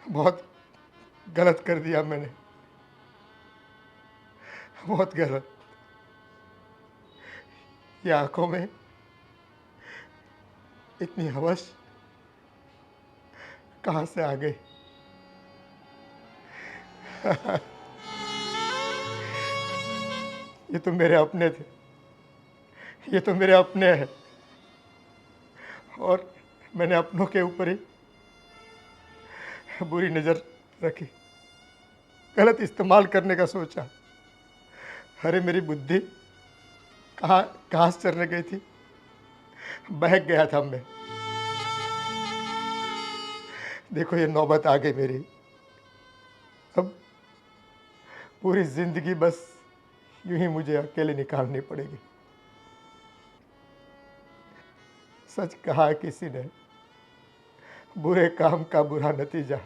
बहुत गलत कर दिया मैंने, बहुत गलत। ये आंखों में इतनी हवस कहाँ से आ गई। ये तो मेरे अपने थे, ये तो मेरे अपने हैं, और मैंने अपनों के ऊपर ही बुरी नज़र रखी, गलत इस्तेमाल करने का सोचा। अरे मेरी बुद्धि कहाँ से चलने गई थी, बहक गया था मैं। देखो ये नौबत आ गई मेरी। अब पूरी जिंदगी बस यूं ही मुझे अकेले निकालनी पड़ेगी। सच कहा किसी ने, बुरे काम का बुरा नतीजा